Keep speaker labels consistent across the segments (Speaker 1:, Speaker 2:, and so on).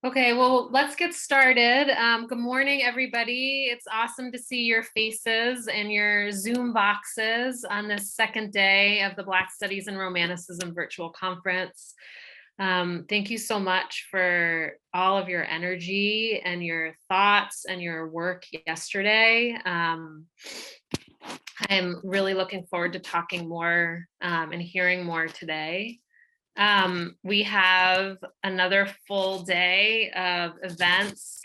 Speaker 1: Okay, well, let's get started. Good morning, everybody. It's awesome to see your faces and your Zoom boxes on this second day of the Black Studies and Romanticism virtual conference. Thank you so much for all of your energy and your thoughts and your work yesterday. I'm really looking forward to talking more and hearing more today. We have another full day of events,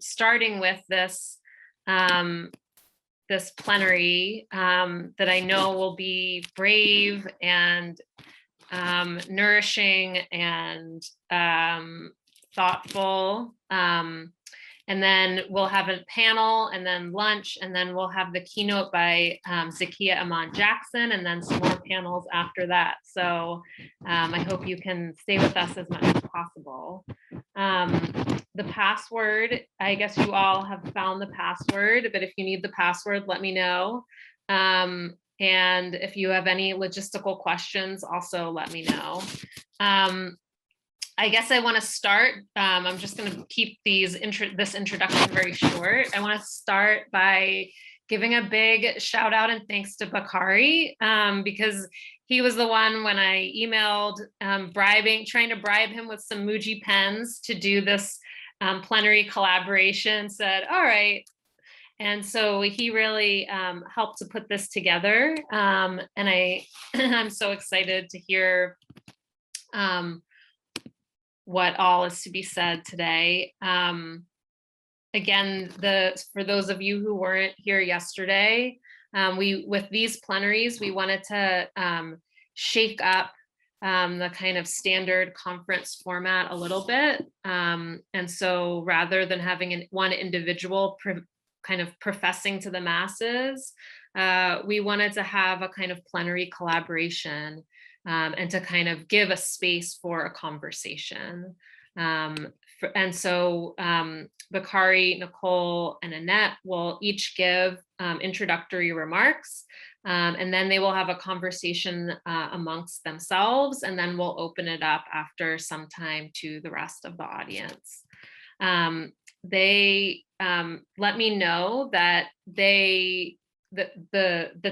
Speaker 1: starting with this this plenary that I know will be brave and nourishing and thoughtful. And then we'll have a panel and then lunch, and then we'll have the keynote by Zakiya Amon Jackson, and then some more panels after that. So I hope you can stay with us as much as possible. The password, I guess you all have found the password, but if you need the password, let me know. And if you have any logistical questions, also let me know. I guess I want to start. I'm just going to keep this introduction very short. I want to start by giving a big shout out and thanks to Bakari, because he was the one when I emailed trying to bribe him with some Muji pens to do this plenary collaboration, said, all right. And so he really helped to put this together. And I'm so excited to hear what all is to be said today. Again, for those of you who weren't here yesterday, with these plenaries, we wanted to shake up the kind of standard conference format a little bit. And so rather than having one individual kind of professing to the masses, we wanted to have a kind of plenary collaboration and to kind of give a space for a conversation. And so Bakari, Nicole, and Annette will each give introductory remarks, and then they will have a conversation amongst themselves, and then we'll open it up after some time to the rest of the audience. They let me know that the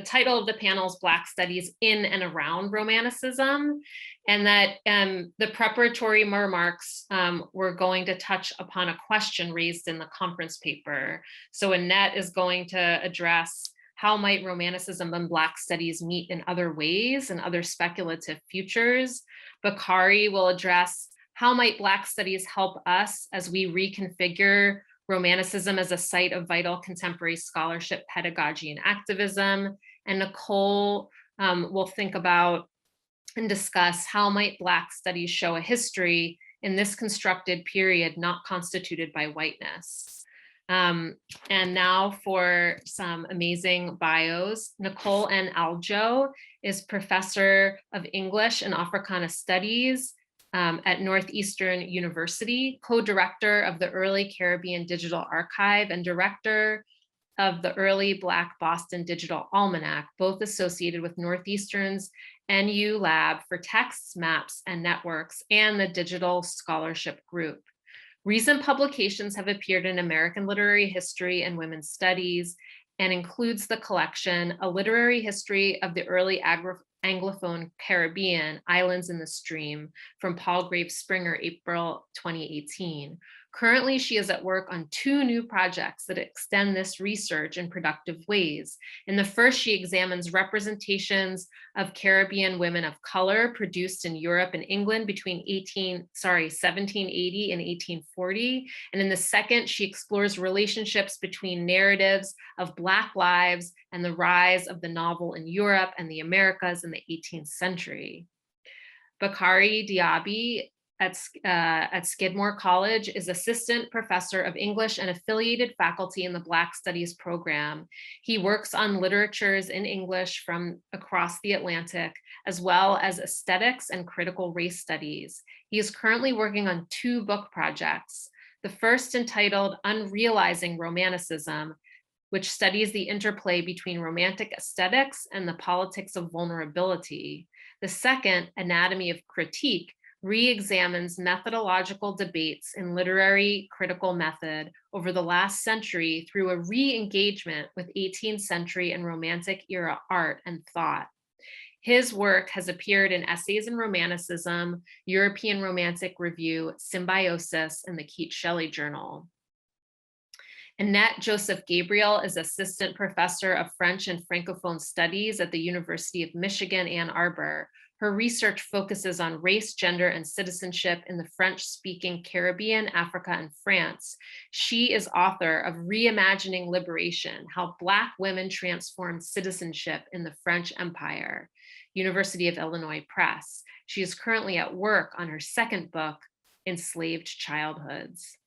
Speaker 1: title of the panel is Black Studies in and Around Romanticism, and that the preparatory remarks were going to touch upon a question raised in the conference paper. So Annette is going to address how might Romanticism and Black Studies meet in other ways and other speculative futures. Bakari will address how might Black Studies help us as we reconfigure Romanticism as a site of vital contemporary scholarship, pedagogy, and activism. And Nicole will think about and discuss how might Black Studies show a history in this constructed period not constituted by whiteness. And now for some amazing bios. Nicole N. Aljo is Professor of English and Africana Studies at Northeastern University, co-director of the Early Caribbean Digital Archive and director of the Early Black Boston Digital Almanac, both associated with Northeastern's NU Lab for Texts, Maps, and Networks, and the Digital Scholarship Group. Recent publications have appeared in American Literary History and Women's Studies, and includes the collection, A Literary History of the Early Anglophone Caribbean, Islands in the Stream, from Paul Graves Springer, April 2018. Currently, she is at work on 2 new projects that extend this research in productive ways. In the first, she examines representations of Caribbean women of color produced in Europe and England between 1780 and 1840. And in the second, she explores relationships between narratives of Black lives and the rise of the novel in Europe and the Americas in the 18th century. Bakari Diaby at Skidmore College is assistant professor of English and affiliated faculty in the Black Studies program. He works on literatures in English from across the Atlantic, as well as aesthetics and critical race studies. He is currently working on 2 book projects. The first, entitled Unrealizing Romanticism, which studies the interplay between romantic aesthetics and the politics of vulnerability. The second, Anatomy of Critique, re-examines methodological debates in literary critical method over the last century through a re-engagement with 18th century and Romantic era art and thought. His work has appeared in Essays in Romanticism, European Romantic Review, Symbiosis, and the Keats Shelley Journal. Annette Joseph Gabriel is Assistant Professor of French and Francophone Studies at the University of Michigan, Ann Arbor. Her research focuses on race, gender, and citizenship in the French-speaking Caribbean, Africa, and France. She is author of Reimagining Liberation: How Black Women Transformed Citizenship in the French Empire, University of Illinois Press. She is currently at work on her second book, Enslaved Childhoods.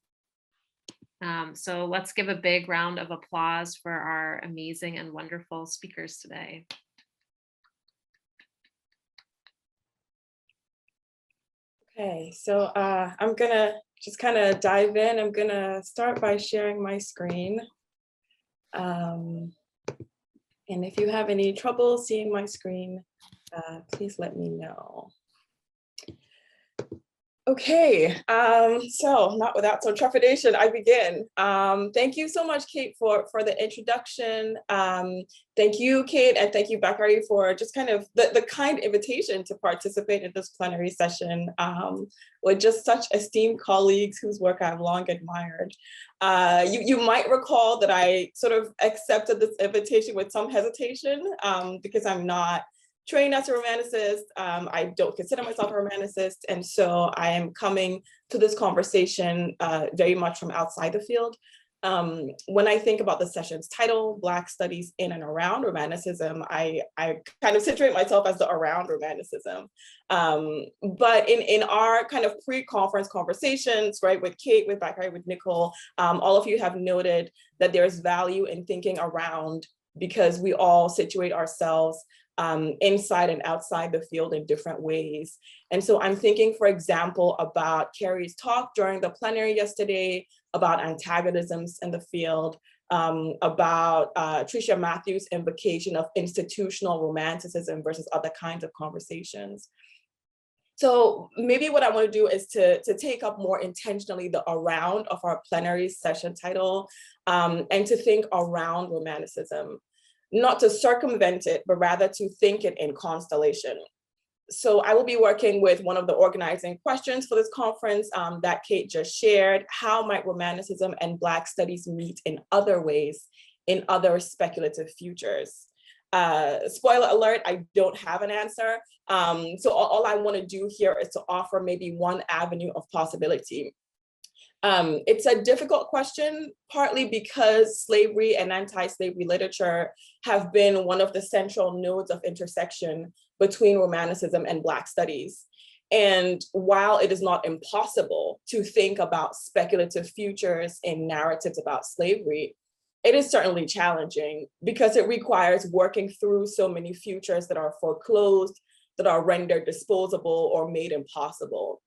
Speaker 1: So let's give a big round of applause for our amazing and wonderful speakers today.
Speaker 2: Okay, so I'm gonna just kind of dive in. I'm gonna start by sharing my screen. And if you have any trouble seeing my screen, please let me know. Okay, so not without some trepidation, I begin. Thank you so much, Kate, for the introduction. Thank you, Kate, and thank you, Bakari, for just kind of the kind invitation to participate in this plenary session with just such esteemed colleagues whose work I've long admired. You might recall that I sort of accepted this invitation with some hesitation because I'm not trained as a romanticist. I don't consider myself a romanticist. And so I am coming to this conversation very much from outside the field. When I think about the session's title, Black Studies in and Around Romanticism, I kind of situate myself as the around Romanticism. But in our kind of pre-conference conversations, right, with Kate, with Bakari, with Nicole, all of you have noted that there's value in thinking around because we all situate ourselves inside and outside the field in different ways. And so I'm thinking, for example, about Carrie's talk during the plenary yesterday, about antagonisms in the field, about Tricia Matthews' invocation of institutional romanticism versus other kinds of conversations. So maybe what I want to do is to take up more intentionally the around of our plenary session title and to think around romanticism. Not to circumvent it, but rather to think it in constellation. So I will be working with one of the organizing questions for this conference that Kate just shared. How might romanticism and Black studies meet in other ways, in other speculative futures? Spoiler alert, I don't have an answer. So all I want to do here is to offer maybe one avenue of possibility. It's a difficult question, partly because slavery and anti-slavery literature have been one of the central nodes of intersection between Romanticism and Black studies. And while it is not impossible to think about speculative futures in narratives about slavery, it is certainly challenging because it requires working through so many futures that are foreclosed, that are rendered disposable or made impossible.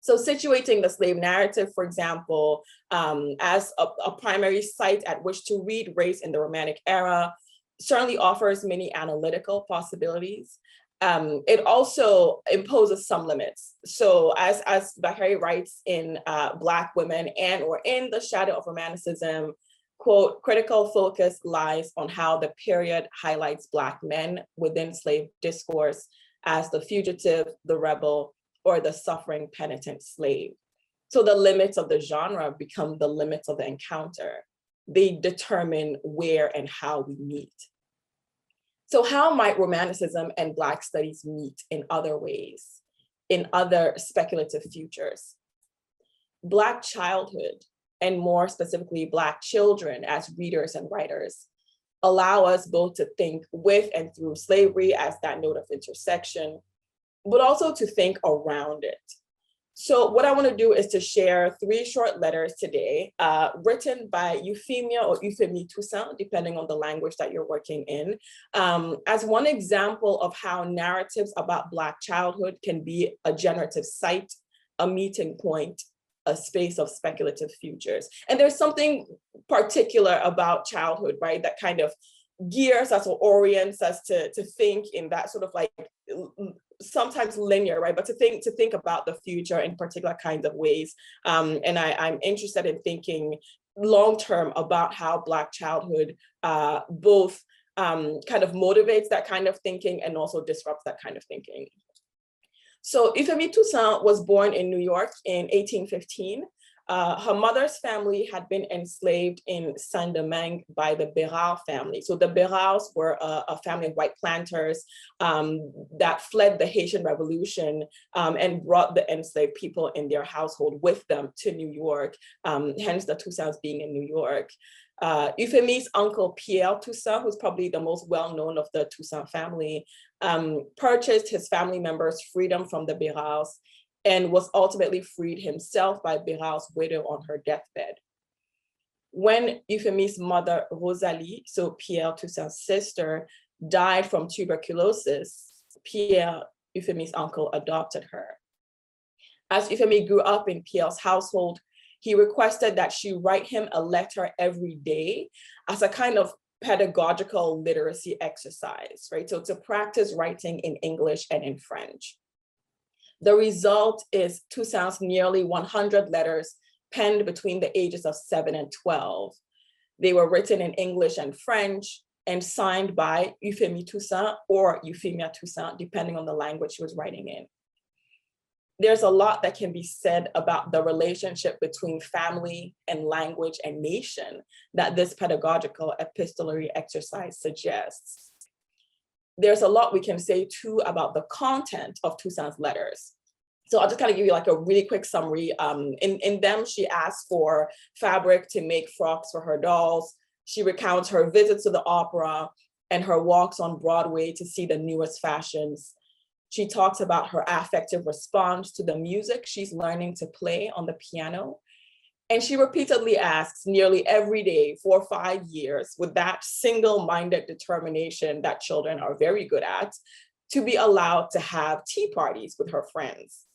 Speaker 2: So situating the slave narrative, for example, as a primary site at which to read race in the Romantic era certainly offers many analytical possibilities. It also imposes some limits. So as Bakari writes in Black Women and or in The Shadow of Romanticism, quote, critical focus lies on how the period highlights Black men within slave discourse as the fugitive, the rebel, or the suffering penitent slave. So the limits of the genre become the limits of the encounter. They determine where and how we meet. So how might Romanticism and Black studies meet in other ways, in other speculative futures? Black childhood, and more specifically, Black children as readers and writers, allow us both to think with and through slavery as that node of intersection, but also to think around it. So what I want to do is to share 3 short letters today, written by Euphemia or Euphemie Toussaint, depending on the language that you're working in, as one example of how narratives about Black childhood can be a generative site, a meeting point, a space of speculative futures. And there's something particular about childhood, right, that kind of gears us or orients us to think in that sort of like sometimes linear, right? But to think about the future in particular kinds of ways. And I'm interested in thinking long-term about how Black childhood both kind of motivates that kind of thinking and also disrupts that kind of thinking. So Euphemie Toussaint was born in New York in 1815. Her mother's family had been enslaved in Saint-Domingue by the Bérard family. So the Bérards were a family of white planters that fled the Haitian Revolution and brought the enslaved people in their household with them to New York, hence the Toussaints being in New York. Euphemie's uncle Pierre Toussaint, who's probably the most well-known of the Toussaint family, purchased his family members' freedom from the Bérards and was ultimately freed himself by Bérard's widow on her deathbed. When Euphemie's mother, Rosalie, so Pierre Toussaint's sister, died from tuberculosis, Pierre, Euphemie's uncle, adopted her. As Euphemie grew up in Pierre's household, he requested that she write him a letter every day as a kind of pedagogical literacy exercise, right? So to practice writing in English and in French. The result is Toussaint's nearly 100 letters penned between the ages of 7 and 12. They were written in English and French and signed by Euphemie Toussaint or Euphemia Toussaint, depending on the language she was writing in. There's a lot that can be said about the relationship between family and language and nation that this pedagogical epistolary exercise suggests. There's a lot we can say too about the content of Toussaint's letters. So I'll just kind of give you like a really quick summary. In them, she asks for fabric to make frocks for her dolls. She recounts her visits to the opera and her walks on Broadway to see the newest fashions. She talks about her affective response to the music she's learning to play on the piano. And she repeatedly asks nearly every day for 5 years with that single-minded determination that children are very good at, to be allowed to have tea parties with her friends.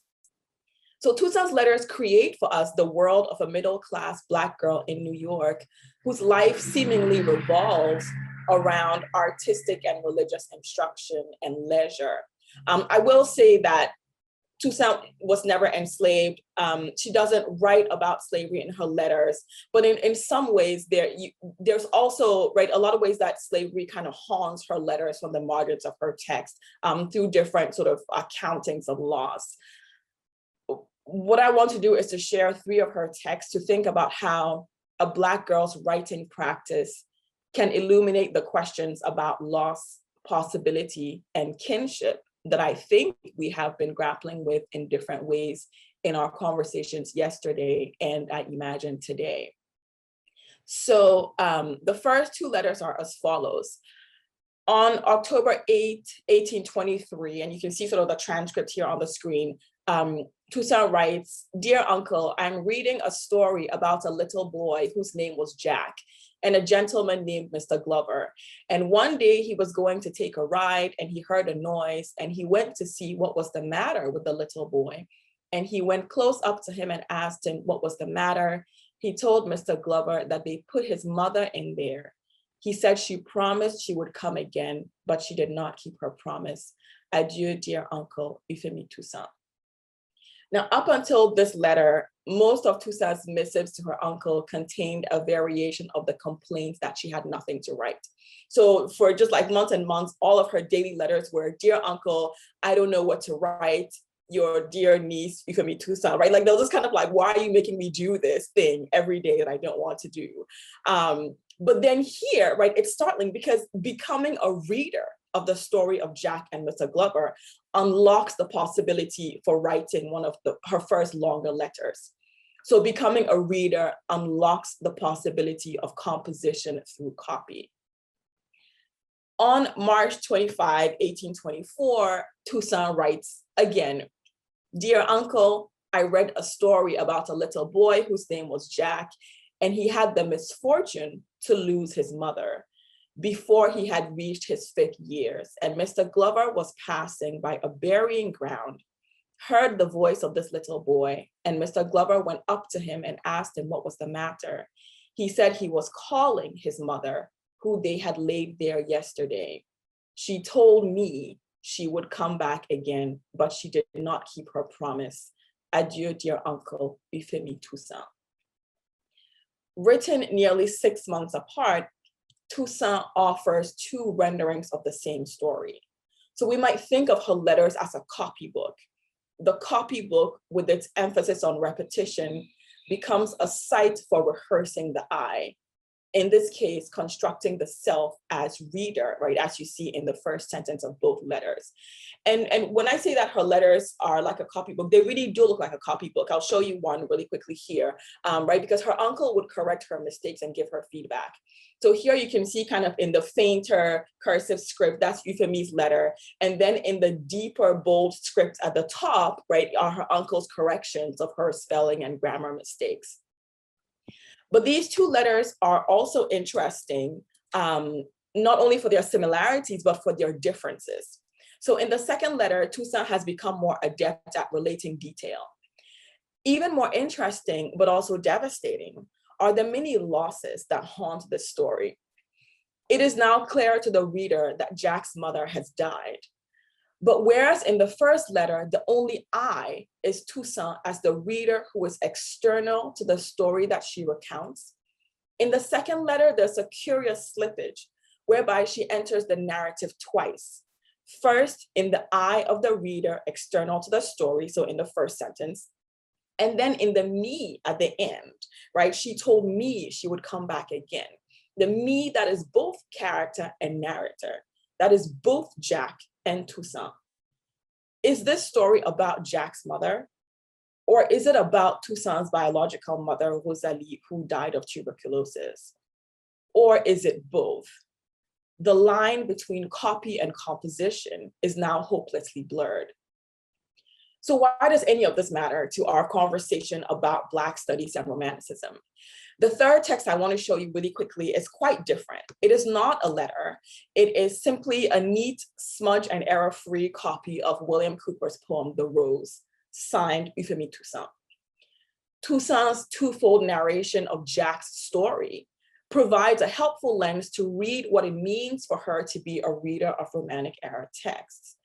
Speaker 2: So Toussaint's letters create for us the world of a middle-class Black girl in New York whose life seemingly revolves around artistic and religious instruction and leisure. I will say that Toussaint was never enslaved. She doesn't write about slavery in her letters, but in some ways there's also, right, a lot of ways that slavery kind of haunts her letters from the margins of her text through different sort of accountings of loss. What I want to do is to share 3 of her texts to think about how a Black girl's writing practice can illuminate the questions about loss, possibility, and kinship that I think we have been grappling with in different ways in our conversations yesterday and I imagine today. So the first 2 letters are as follows. On October 8, 1823, and you can see sort of the transcript here on the screen, Toussaint writes, "Dear uncle, I'm reading a story about a little boy whose name was Jack and a gentleman named Mr. Glover. And one day he was going to take a ride and he heard a noise and he went to see what was the matter with the little boy. And he went close up to him and asked him what was the matter. He told Mr. Glover that they put his mother in there. He said she promised she would come again, but she did not keep her promise. Adieu, dear uncle, Euphemie Toussaint." Now, up until this letter, most of Toussaint's missives to her uncle contained a variation of the complaints that she had nothing to write. So for just like months and months, all of her daily letters were, "Dear uncle, I don't know what to write. Your dear niece, Euphemie Toussaint," right? Like they'll just kind of like, why are you making me do this thing every day that I don't want to do? But then here, right, it's startling because becoming a reader of the story of Jack and Mr. Glover unlocks the possibility for writing one of her first longer letters. So becoming a reader unlocks the possibility of composition through copy. On March 25, 1824, Toussaint writes again, "Dear uncle, I read a story about a little boy whose name was Jack, and he had the misfortune to lose his mother before he had reached his 5th years. And Mr. Glover was passing by a burying ground, heard the voice of this little boy, and Mr. Glover went up to him and asked him what was the matter. He said he was calling his mother, who they had laid there yesterday. She told me she would come back again, but she did not keep her promise. Adieu, dear uncle, Euphemie Toussaint. Written nearly 6 months apart, Toussaint offers two renderings of the same story. So we might think of her letters as a copybook. The copybook, with its emphasis on repetition, becomes a site for rehearsing the I. In this case, constructing the self as reader, right, as you see in the first sentence of both letters. And when I say that her letters are like a copybook, they really do look like a copybook. I'll show you one really quickly here, right, because her uncle would correct her mistakes and give her feedback. So here you can see kind of in the fainter cursive script, that's Euphemie's letter. And then in the deeper bold script at the top, right, are her uncle's corrections of her spelling and grammar mistakes. But these two letters are also interesting, not only for their similarities, but for their differences. So in the second letter, Toussaint has become more adept at relating detail. Even more interesting, but also devastating, are the many losses that haunt this story. It is now clear to the reader that Jack's mother has died. But whereas in the first letter, the only I is Toussaint as the reader who is external to the story that she recounts, in the second letter, there's a curious slippage whereby she enters the narrative twice. First, in the I of the reader external to the story, so in the first sentence, and then in the me at the end, right? She told me she would come back again. The me that is both character and narrator, that is both Jack and Toussaint. Is this story about Jack's mother? Or is it about Toussaint's biological mother, Rosalie, who died of tuberculosis? Or is it both? The line between copy and composition is now hopelessly blurred. So why does any of this matter to our conversation about Black studies and Romanticism? The third text I want to show you really quickly is quite different. It is not a letter. It is simply a neat, smudge and error-free copy of William Cooper's poem, The Rose, signed Euphemie Toussaint. Toussaint's twofold narration of Jack's story provides a helpful lens to read what it means for her to be a reader of Romantic era texts.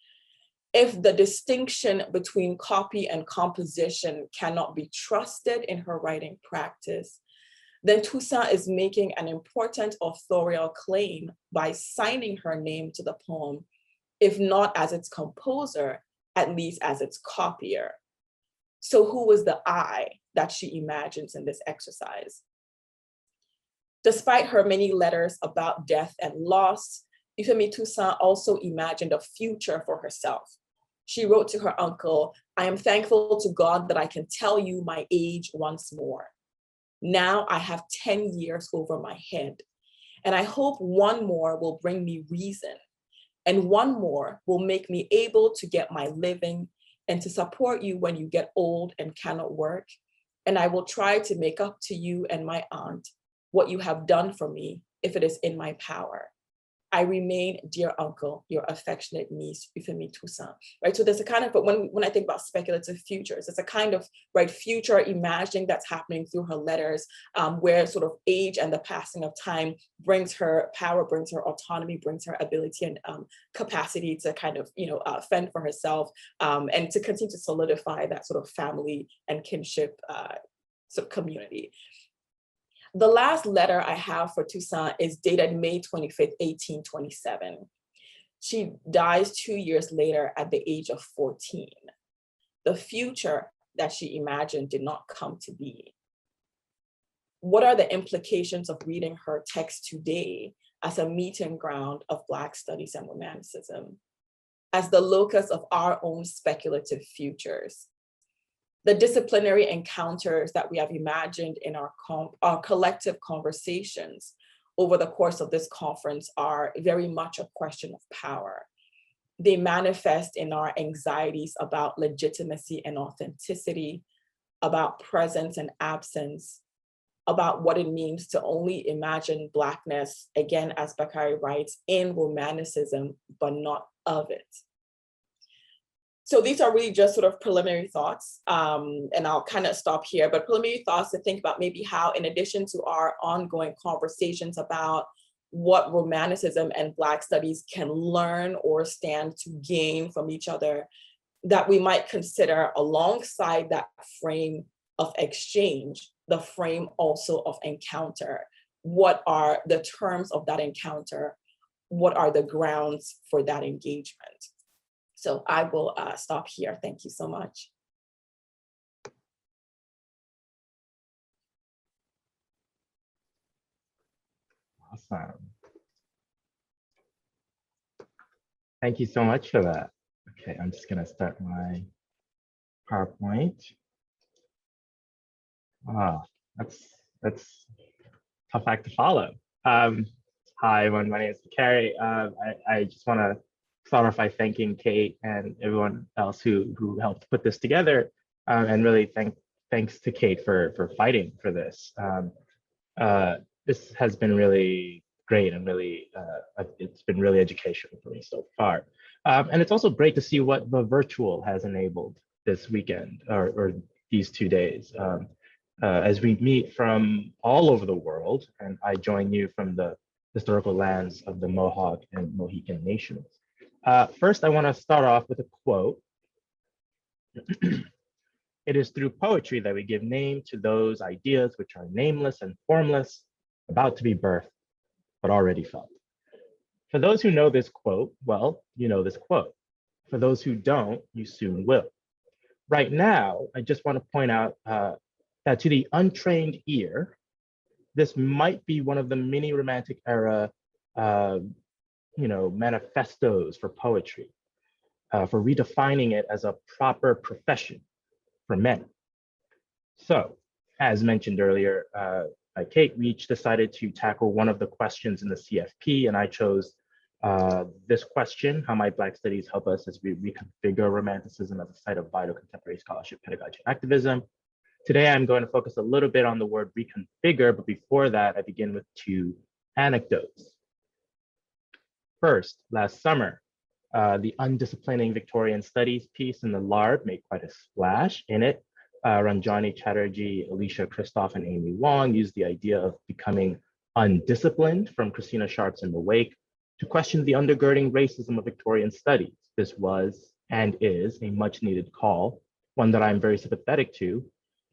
Speaker 2: If the distinction between copy and composition cannot be trusted in her writing practice, then Toussaint is making an important authorial claim by signing her name to the poem, if not as its composer, at least as its copier. So who was the I that she imagines in this exercise? Despite her many letters about death and loss, Euphemie Toussaint also imagined a future for herself. She wrote to her uncle, "I am thankful to God that I can tell you my age once more. Now I have 10 years over my head, and I hope one more will bring me reason, and one more will make me able to get my living and to support you when you get old and cannot work. And I will try to make up to you and my aunt what you have done for me if it is in my power. I remain, dear uncle, your affectionate niece, Euphemie Toussaint," right? So there's a kind of, but when I think about speculative futures, it's a kind of, right, future imagining that's happening through her letters, where sort of age and the passing of time brings her power, brings her autonomy, brings her ability and capacity to kind of, fend for herself, and to continue to solidify that sort of family and kinship sort of community. The last letter I have for Toussaint is dated May 25th, 1827. She dies 2 years later at the age of 14. The future that she imagined did not come to be. What are the implications of reading her text today as a meeting ground of Black studies and Romanticism, as the locus of our own speculative futures? The disciplinary encounters that we have imagined in our collective conversations over the course of this conference are very much a question of power. They manifest in our anxieties about legitimacy and authenticity, about presence and absence, about what it means to only imagine Blackness, again, as Bakari writes, in Romanticism, but not of it. So these are really just sort of preliminary thoughts, and I'll kind of stop here, but preliminary thoughts to think about maybe how, in addition to our ongoing conversations about what Romanticism and Black studies can learn or stand to gain from each other that we might consider alongside that frame of exchange, the frame also of encounter. What are the terms of that encounter? What are the grounds for that engagement? So I will stop here. Thank you so much.
Speaker 3: Awesome. Thank you so much for that. Okay, I'm just gonna start my PowerPoint. That's a tough act to follow. Hi, everyone. My name is Carrie. I just want to start off by thanking Kate and everyone else who helped put this together, and really thanks to Kate for fighting for this. This has been really great and really it's been really educational for me so far. And it's also great to see what the virtual has enabled this weekend or these 2 days. As we meet from all over the world, and I join you from the historical lands of the Mohawk and Mohican nations. First, I want to start off with a quote. It is through poetry that we give name to those ideas which are nameless and formless, about to be birthed, but already felt. For those who know this quote, well, you know this quote. For those who don't, you soon will. Right now, I just want to point out that to the untrained ear, this might be one of the mini Romantic era, manifestos for poetry, for redefining it as a proper profession for men. So, as mentioned earlier by Kate, we each decided to tackle one of the questions in the CFP, and I chose this question: how might Black studies help us as we reconfigure Romanticism as a site of vital contemporary scholarship, pedagogy, and activism? Today, I'm going to focus a little bit on the word reconfigure, but before that, I begin with 2 anecdotes. First, last summer, the Undisciplining Victorian Studies piece in the LARB made quite a splash. In it, Ranjani Chatterjee, Alicia Kristoff, and Amy Wong used the idea of becoming undisciplined from Christina Sharpe's In the Wake to question the undergirding racism of Victorian studies. This was and is a much needed call, one that I'm very sympathetic to,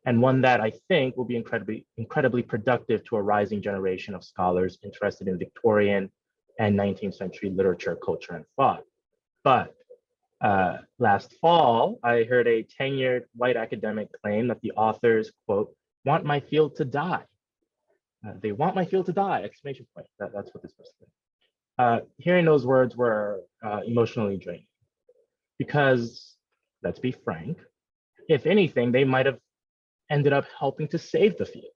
Speaker 3: and one that I think will be incredibly productive to a rising generation of scholars interested in Victorian and 19th century literature, culture, and thought. But last fall, I heard a tenured white academic claim that the authors, quote, want my field to die. They want my field to die, exclamation point. That's what this person said. Hearing those words were emotionally draining because, let's be frank, if anything, they might have ended up helping to save the field.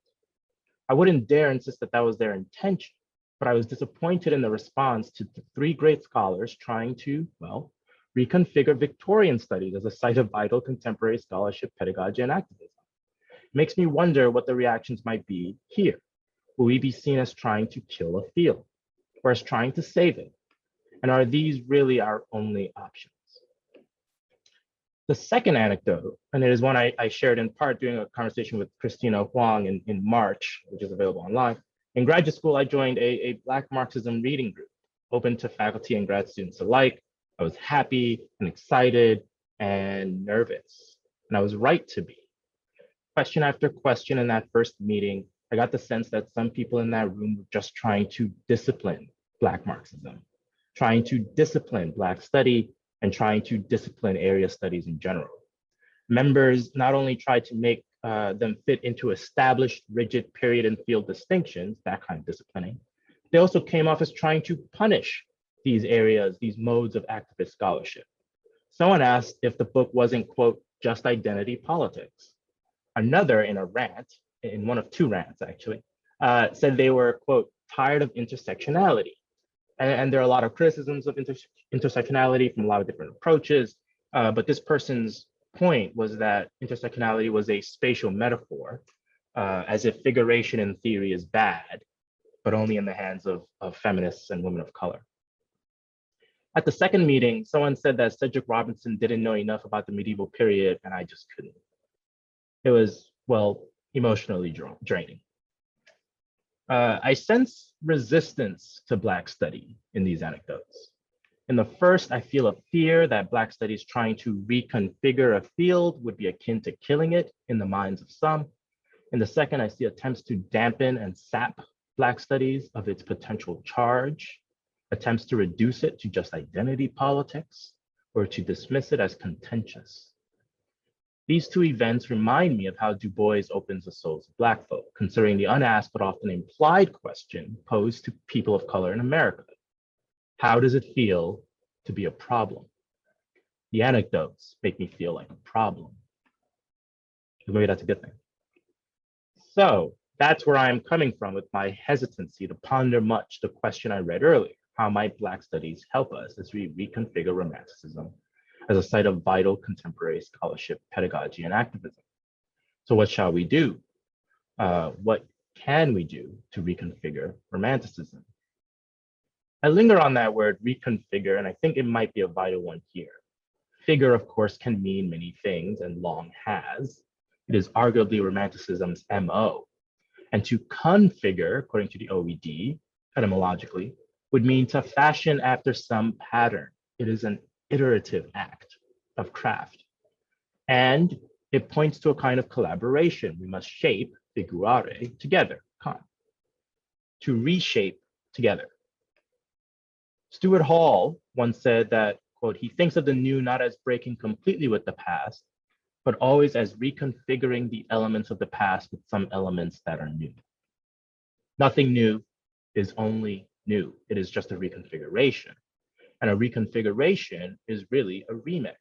Speaker 3: I wouldn't dare insist that that was their intention, but I was disappointed in the response to the 3 great scholars trying to, well, reconfigure Victorian studies as a site of vital contemporary scholarship, pedagogy, and activism. It makes me wonder what the reactions might be here. Will we be seen as trying to kill a field or as trying to save it? And are these really our only options? The second anecdote, and it is one I shared in part during a conversation with Christina Huang in March, which is available online. In graduate school, I joined a Black Marxism reading group, open to faculty and grad students alike. I was happy and excited and nervous, and I was right to be. Question after question in that first meeting, I got the sense that some people in that room were just trying to discipline Black Marxism, trying to discipline Black study, and trying to discipline area studies in general. Members not only tried to make them fit into established, rigid period and field distinctions, that kind of disciplining, they also came off as trying to punish these areas, these modes of activist scholarship. Someone asked if the book wasn't, quote, just identity politics. Another in a rant, in one of 2 rants actually, said they were, quote, tired of intersectionality. And there are a lot of criticisms of intersectionality from a lot of different approaches, but this person's point was that intersectionality was a spatial metaphor, as if figuration in theory is bad, but only in the hands of feminists and women of color. At the second meeting, someone said that Cedric Robinson didn't know enough about the medieval period, and I just couldn't. It was, well, emotionally draining. I sense resistance to Black study in these anecdotes. In the first, I feel a fear that Black studies trying to reconfigure a field would be akin to killing it in the minds of some. In the second, I see attempts to dampen and sap Black studies of its potential charge, attempts to reduce it to just identity politics, or to dismiss it as contentious. These two events remind me of how Du Bois opens the souls of Black folk, considering the unasked but often implied question posed to people of color in America. How does it feel to be a problem? The anecdotes make me feel like a problem. Maybe that's a good thing. So that's where I'm coming from with my hesitancy to ponder much the question I read earlier. How might Black studies help us as we reconfigure Romanticism as a site of vital contemporary scholarship, pedagogy, and activism? So what shall we do? What can we do to reconfigure Romanticism? I linger on that word reconfigure, and I think it might be a vital one here. Figure, of course, can mean many things and long has. It is arguably Romanticism's MO. And to configure, according to the OED, etymologically, would mean to fashion after some pattern. It is an iterative act of craft. And it points to a kind of collaboration. We must shape, figurare, together, con, to reshape together. Stuart Hall once said that, quote, he thinks of the new not as breaking completely with the past, but always as reconfiguring the elements of the past with some elements that are new. Nothing new is only new. It is just a reconfiguration. And a reconfiguration is really a remix.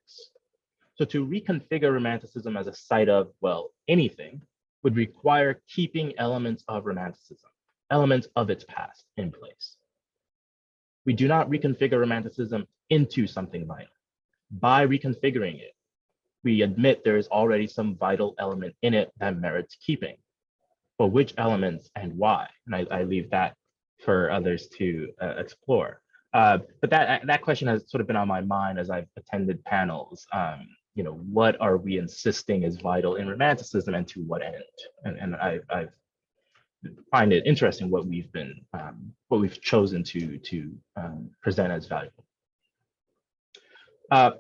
Speaker 3: So to reconfigure Romanticism as a site of, well, anything would require keeping elements of Romanticism, elements of its past in place. We do not reconfigure Romanticism into something vital. By reconfiguring it, we admit there is already some vital element in it that merits keeping. But which elements and why? And I leave that for others to explore. But that question has sort of been on my mind as I've attended panels. What are we insisting is vital in Romanticism and to what end? And I find it interesting what we've chosen to present as valuable.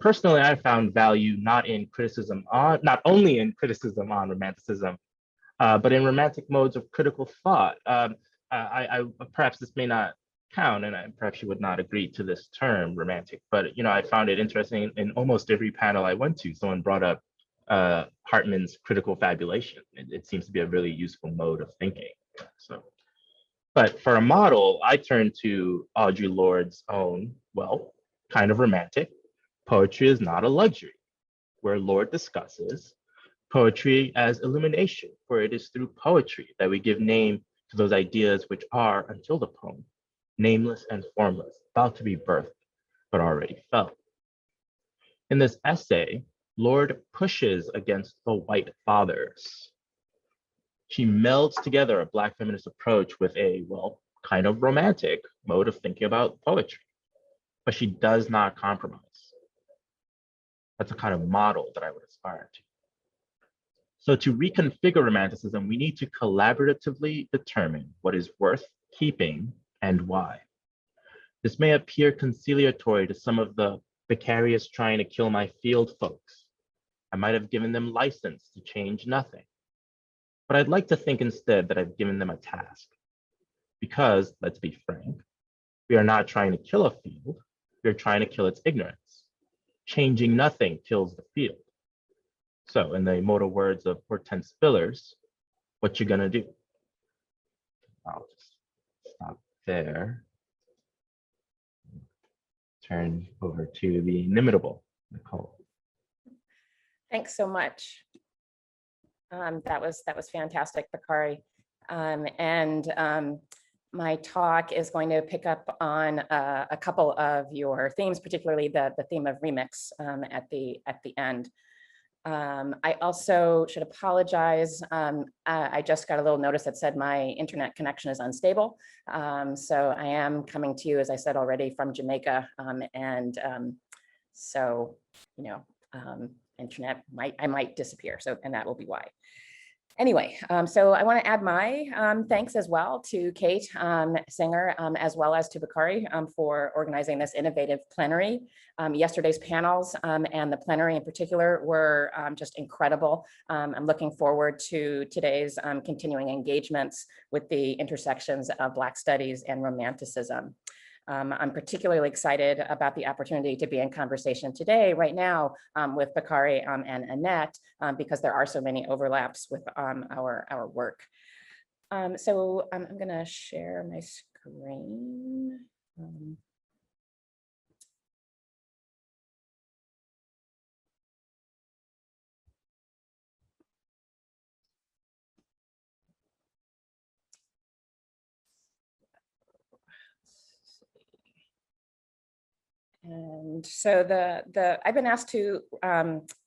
Speaker 3: Personally, I found value not only in criticism on Romanticism, but in romantic modes of critical thought. Perhaps this may not count, and perhaps you would not agree to this term, romantic, but I found it interesting in almost every panel I went to, someone brought up Hartman's critical fabulation. It seems to be a really useful mode of thinking. So, but for a model, I turned to Audre Lorde's own, well, kind of romantic, poetry is not a luxury, where Lorde discusses poetry as illumination, for it is through poetry that we give name to those ideas which are, until the poem, nameless and formless, about to be birthed, but already felt. In this essay, Lorde pushes against the white fathers. She melds together a Black feminist approach with a, well, kind of romantic mode of thinking about poetry, but she does not compromise. That's a kind of model that I would aspire to. So to reconfigure Romanticism, we need to collaboratively determine what is worth keeping and why. This may appear conciliatory to some of the vicarious trying to kill my field folks. I might have given them license to change nothing. But I'd like to think instead that I've given them a task. Because, let's be frank, we are not trying to kill a field, we are trying to kill its ignorance. Changing nothing kills the field. So in the immortal words of Hortense Spillers, what you gonna do? I'll just stop there. Turn over to the inimitable Nicole.
Speaker 4: Thanks so much. That was fantastic, Bakari. My talk is going to pick up on a couple of your themes, particularly the theme of remix at the end. I also should apologize. I just got a little notice that said my internet connection is unstable. So I am coming to you, as I said already, from Jamaica. Internet I might disappear. And that will be why. Anyway, so I want to add my thanks as well to Kate Singer, as well as to Bakari for organizing this innovative plenary. Yesterday's panels and the plenary in particular were just incredible. I'm looking forward to today's continuing engagements with the intersections of Black studies and Romanticism. I'm particularly excited about the opportunity to be in conversation today, right now, with Bakari and Annette, because there are so many overlaps with our work. So I'm going to share my screen. And so I've been asked to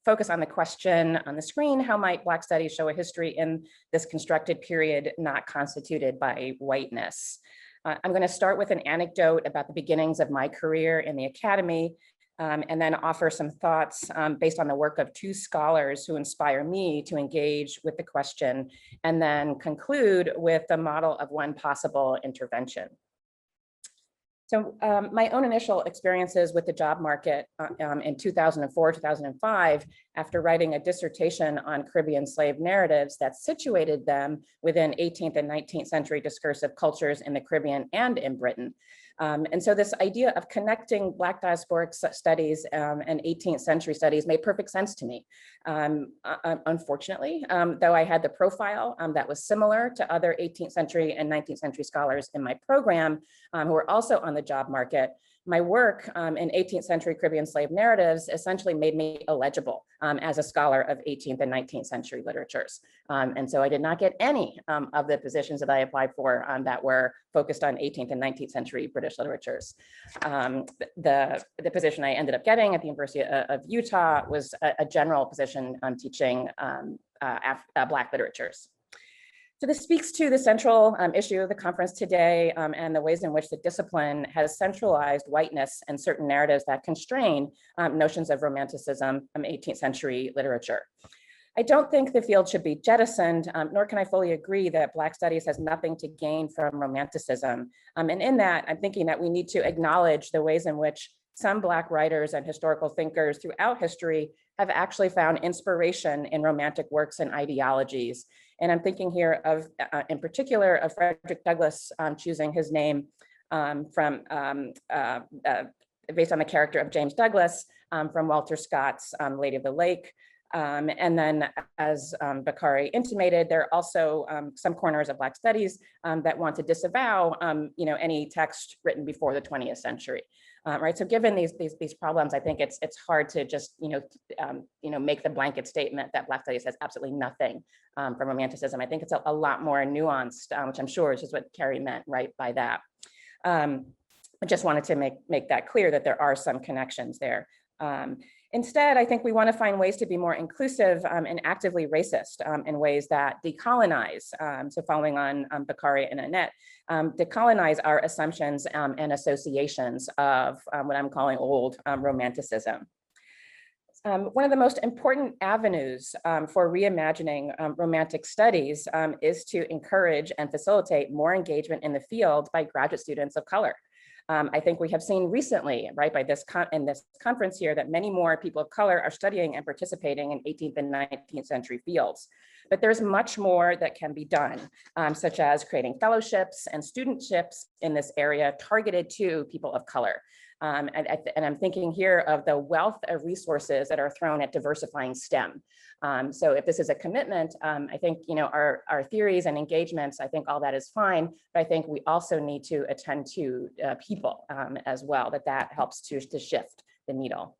Speaker 4: focus on the question on the screen: how might Black studies show a history in this constructed period not constituted by whiteness? I'm going to start with an anecdote about the beginnings of my career in the academy, and then offer some thoughts based on the work of two scholars who inspire me to engage with the question, and then conclude with the model of one possible intervention. So my own initial experiences with the job market in 2004, 2005, after writing a dissertation on Caribbean slave narratives that situated them within 18th and 19th century discursive cultures in the Caribbean and in Britain. And so this idea of connecting Black diasporic studies and 18th century studies made perfect sense to me. Unfortunately, though I had the profile that was similar to other 18th century and 19th century scholars in my program who were also on the job market, my work in 18th century Caribbean slave narratives essentially made me illegible as a scholar of 18th and 19th century literatures. And so I did not get any of the positions that I applied for that were focused on 18th and 19th century British literatures. The position I ended up getting at the University of Utah was a general position teaching Black literatures. So this speaks to the central issue of the conference today and the ways in which the discipline has centralized whiteness and certain narratives that constrain notions of Romanticism from 18th century literature. I don't think the field should be jettisoned, nor can I fully agree that Black studies has nothing to gain from Romanticism. And in that, I'm thinking that we need to acknowledge the ways in which some Black writers and historical thinkers throughout history have actually found inspiration in Romantic works and ideologies. And I'm thinking here of, in particular, of Frederick Douglass choosing his name based on the character of James Douglas from Walter Scott's Lady of the Lake. And then, as Bakari intimated, there are also some corners of Black studies that want to disavow, any text written before the 20th century. Right. So, given these problems, I think it's hard to just make the blanket statement that Black studies has absolutely nothing from Romanticism. I think it's a lot more nuanced, which I'm sure is just what Carrie meant right by that. I just wanted to make that clear that there are some connections there. Instead, I think we want to find ways to be more inclusive and actively racist in ways that decolonize. So following on Bakari and Annette, decolonize our assumptions and associations of what I'm calling old Romanticism. One of the most important avenues for reimagining Romantic studies is to encourage and facilitate more engagement in the field by graduate students of color. I think we have seen recently, right, in this conference here, that many more people of color are studying and participating in 18th and 19th century fields. But there's much more that can be done, such as creating fellowships and studentships in this area targeted to people of color. And I'm thinking here of the wealth of resources that are thrown at diversifying STEM. So if this is a commitment, I think our theories and engagements, I think all that is fine, but I think we also need to attend to people as well, that helps to shift the needle.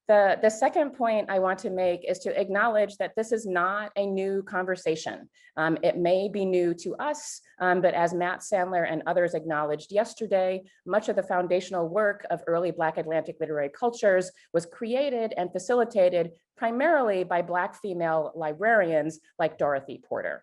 Speaker 4: The second point I want to make is to acknowledge that this is not a new conversation. It may be new to us, but as Matt Sandler and others acknowledged yesterday, much of the foundational work of early Black Atlantic literary cultures was created and facilitated primarily by Black female librarians like Dorothy Porter.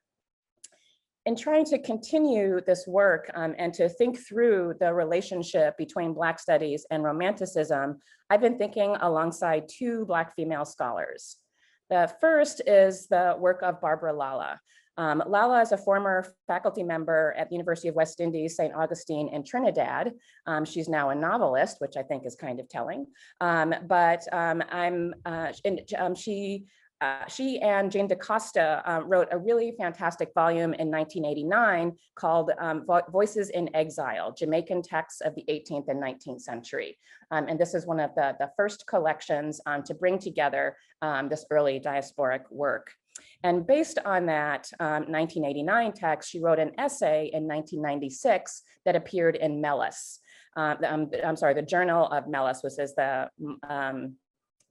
Speaker 4: In trying to continue this work and to think through the relationship between Black studies and Romanticism, I've been thinking alongside two Black female scholars. The first is the work of Barbara Lala. Lala is a former faculty member at the University of West Indies, St. Augustine in Trinidad. She's now a novelist, which I think is kind of telling. She and Jane DaCosta wrote a really fantastic volume in 1989 called Voices in Exile, Jamaican Texts of the 18th and 19th Century. And this is one of the first collections to bring together this early diasporic work. And based on that 1989 text, she wrote an essay in 1996 that appeared in Melis. I'm sorry, the Journal of Melis, which is the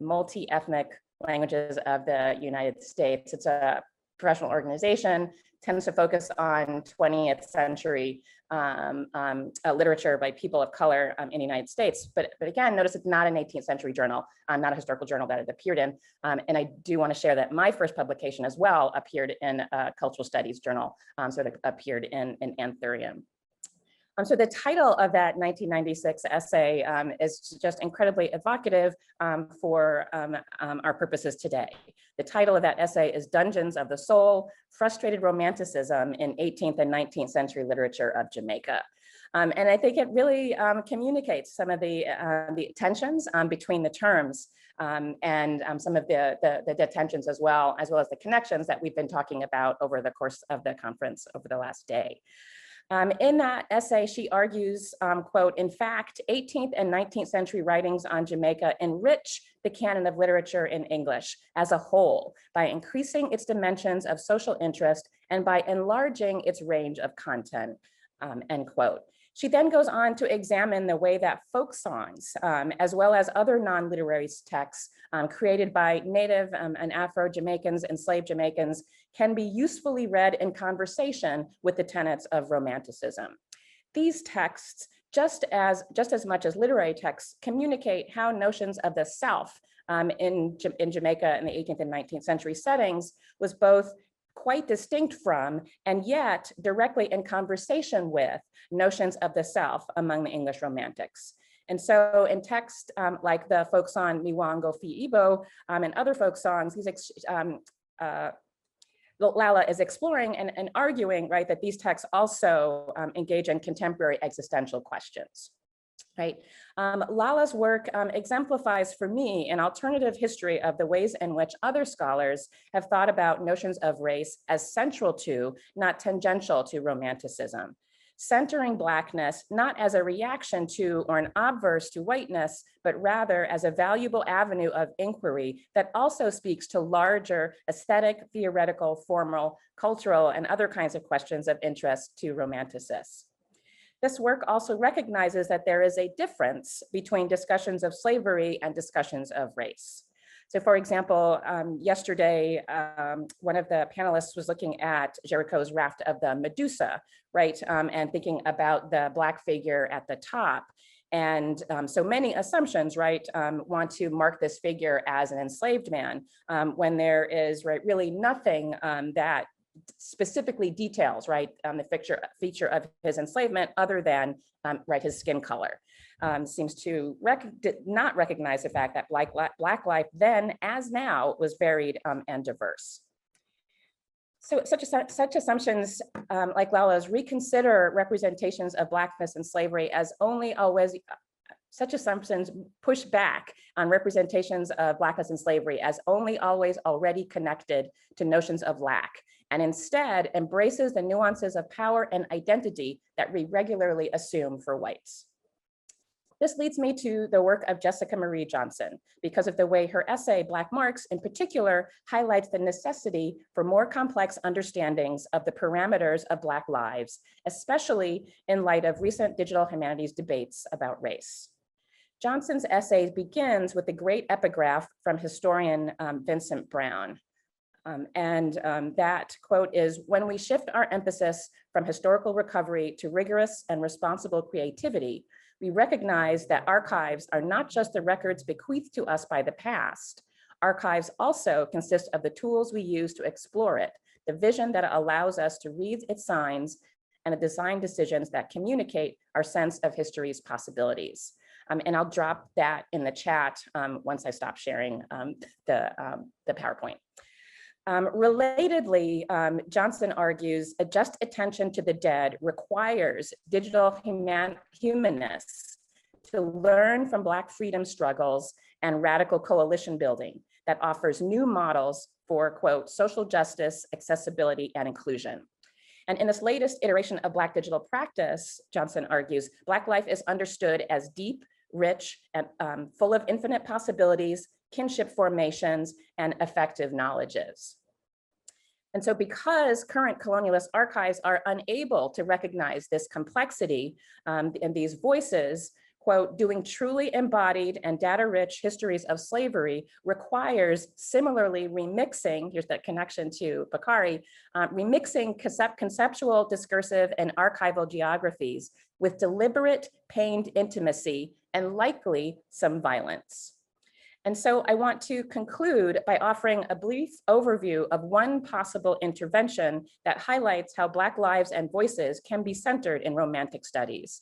Speaker 4: multi-ethnic languages of the United States. It's a professional organization, tends to focus on 20th century literature by people of color in the United States. But again, notice it's not an 18th century journal, not a historical journal that it appeared in. And I do want to share that my first publication as well appeared in a cultural studies journal, sort of appeared in Anthurium. So the title of that 1996 essay is just incredibly evocative for our purposes today. The title of that essay is Dungeons of the Soul, Frustrated Romanticism in 18th and 19th Century Literature of Jamaica. And I think it really communicates some of the tensions between the terms and some of the tensions as well as the connections that we've been talking about over the course of the conference over the last day. In that essay, she argues, quote, in fact, 18th and 19th century writings on Jamaica enrich the canon of literature in English as a whole by increasing its dimensions of social interest and by enlarging its range of content, end quote. She then goes on to examine the way that folk songs, as well as other non-literary texts created by Native and Afro-Jamaicans, enslaved Jamaicans, can be usefully read in conversation with the tenets of Romanticism. These texts, just as much as literary texts, communicate how notions of the self in Jamaica in the 18th and 19th century settings was both quite distinct from, and yet directly in conversation with, notions of the self among the English Romantics. And so in texts like the folk song Miwango Fi Ibo and other folk songs, Lala is exploring and arguing, right, that these texts also engage in contemporary existential questions. Right. Lala's work exemplifies for me an alternative history of the ways in which other scholars have thought about notions of race as central to, not tangential to, Romanticism, centering Blackness not as a reaction to or an obverse to whiteness, but rather as a valuable avenue of inquiry that also speaks to larger aesthetic, theoretical, formal, cultural, and other kinds of questions of interest to romanticists. This work also recognizes that there is a difference between discussions of slavery and discussions of race. So for example, yesterday, one of the panelists was looking at Jericho's raft of the Medusa, right? And thinking about the Black figure at the top. And so many assumptions, right, want to mark this figure as an enslaved man when there is, right, really nothing that specifically details, right, the feature of his enslavement other than, right, his skin color. Seems to not recognize the fact that Black life then, as now, was varied and diverse. So such assumptions, like Lala's, reconsider representations of Blackness and slavery as only always, such assumptions push back on representations of Blackness and slavery as only always already connected to notions of lack, and instead embraces the nuances of power and identity that we regularly assume for whites. This leads me to the work of Jessica Marie Johnson, because of the way her essay, Black Marks, in particular, highlights the necessity for more complex understandings of the parameters of Black lives, especially in light of recent digital humanities debates about race. Johnson's essay begins with the great epigraph from historian Vincent Brown. That quote is, when we shift our emphasis from historical recovery to rigorous and responsible creativity, we recognize that archives are not just the records bequeathed to us by the past. Archives also consist of the tools we use to explore it, the vision that allows us to read its signs, and the design decisions that communicate our sense of history's possibilities. And I'll drop that in the chat once I stop sharing the PowerPoint. Relatedly, Johnson argues a just attention to the dead requires digital humanists to learn from Black freedom struggles and radical coalition building that offers new models for, quote, social justice, accessibility, and inclusion. And in this latest iteration of Black digital practice, Johnson argues, Black life is understood as deep, rich, and full of infinite possibilities, kinship formations, and effective knowledges. And so because current colonialist archives are unable to recognize this complexity and these voices, quote, doing truly embodied and data-rich histories of slavery requires similarly remixing, here's that connection to Bakari, remixing conceptual, discursive, and archival geographies with deliberate, pained intimacy and likely some violence. And so I want to conclude by offering a brief overview of one possible intervention that highlights how Black lives and voices can be centered in Romantic studies.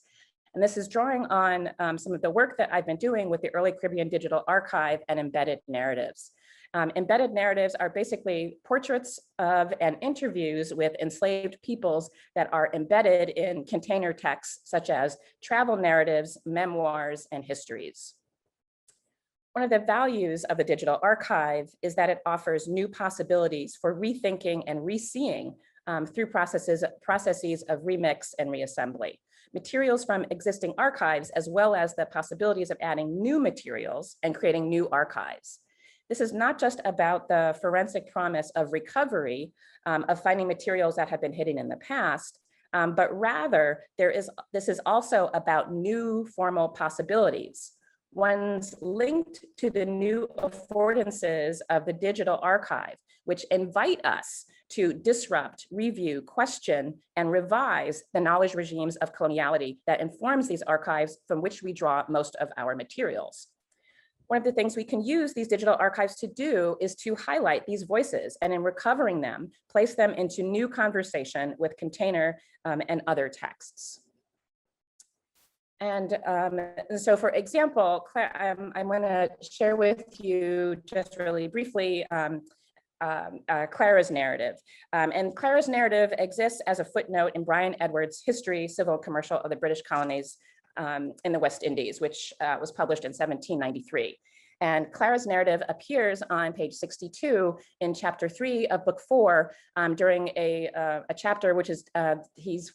Speaker 4: And this is drawing on some of the work that I've been doing with the Early Caribbean Digital Archive and embedded narratives. Embedded narratives are basically portraits of and interviews with enslaved peoples that are embedded in container texts such as travel narratives, memoirs, and histories. One of the values of the digital archive is that it offers new possibilities for rethinking and reseeing through processes of remix and reassembly. Materials from existing archives, as well as the possibilities of adding new materials and creating new archives. This is not just about the forensic promise of recovery, of finding materials that have been hidden in the past, but rather this is also about new formal possibilities, ones linked to the new affordances of the digital archive, which invite us to disrupt, review, question, and revise the knowledge regimes of coloniality that informs these archives from which we draw most of our materials. One of the things we can use these digital archives to do is to highlight these voices, and in recovering them, place them into new conversation with container and other texts. And so, for example, I'm going to share with you just really briefly Clara's narrative. And Clara's narrative exists as a footnote in Brian Edwards' History, Civil and Commercial of the British Colonies in the West Indies, which was published in 1793. And Clara's narrative appears on page 62 in chapter 3 of book 4 during a chapter which is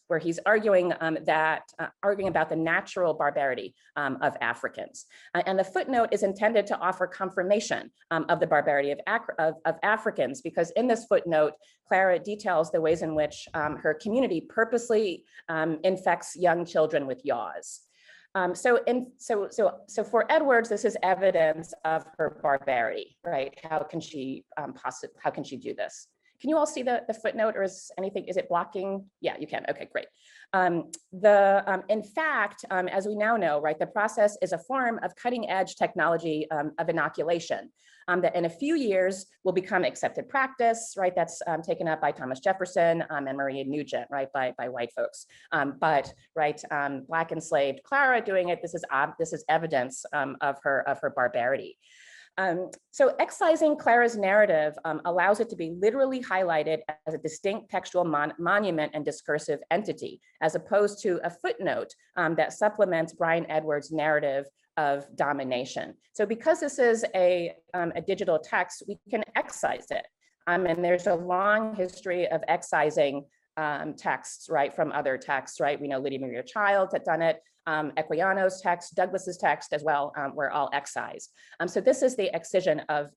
Speaker 4: where he's arguing about the natural barbarity of Africans. And the footnote is intended to offer confirmation of the barbarity of Africans, because in this footnote, Clara details the ways in which her community purposely infects young children with yaws. So for Edwards, this is evidence of her barbarity, right? How can she do this? Can you all see the footnote, or is it blocking? Yeah, you can. Okay, great. In fact, as we now know, right, the process is a form of cutting edge technology of inoculation that in a few years will become accepted practice, right? That's taken up by Thomas Jefferson and Maria Nugent, right, by white folks. But right, Black enslaved Clara doing it. This is evidence of her barbarity. So excising Clara's narrative allows it to be literally highlighted as a distinct textual monument and discursive entity, as opposed to a footnote that supplements Brian Edwards' narrative of domination. So because this is a digital text, we can excise it. And there's a long history of excising texts, right, from other texts, right? We know Lydia Maria Child had done it. Equiano's text, Douglas's text as well, were all excised. So this is the excision of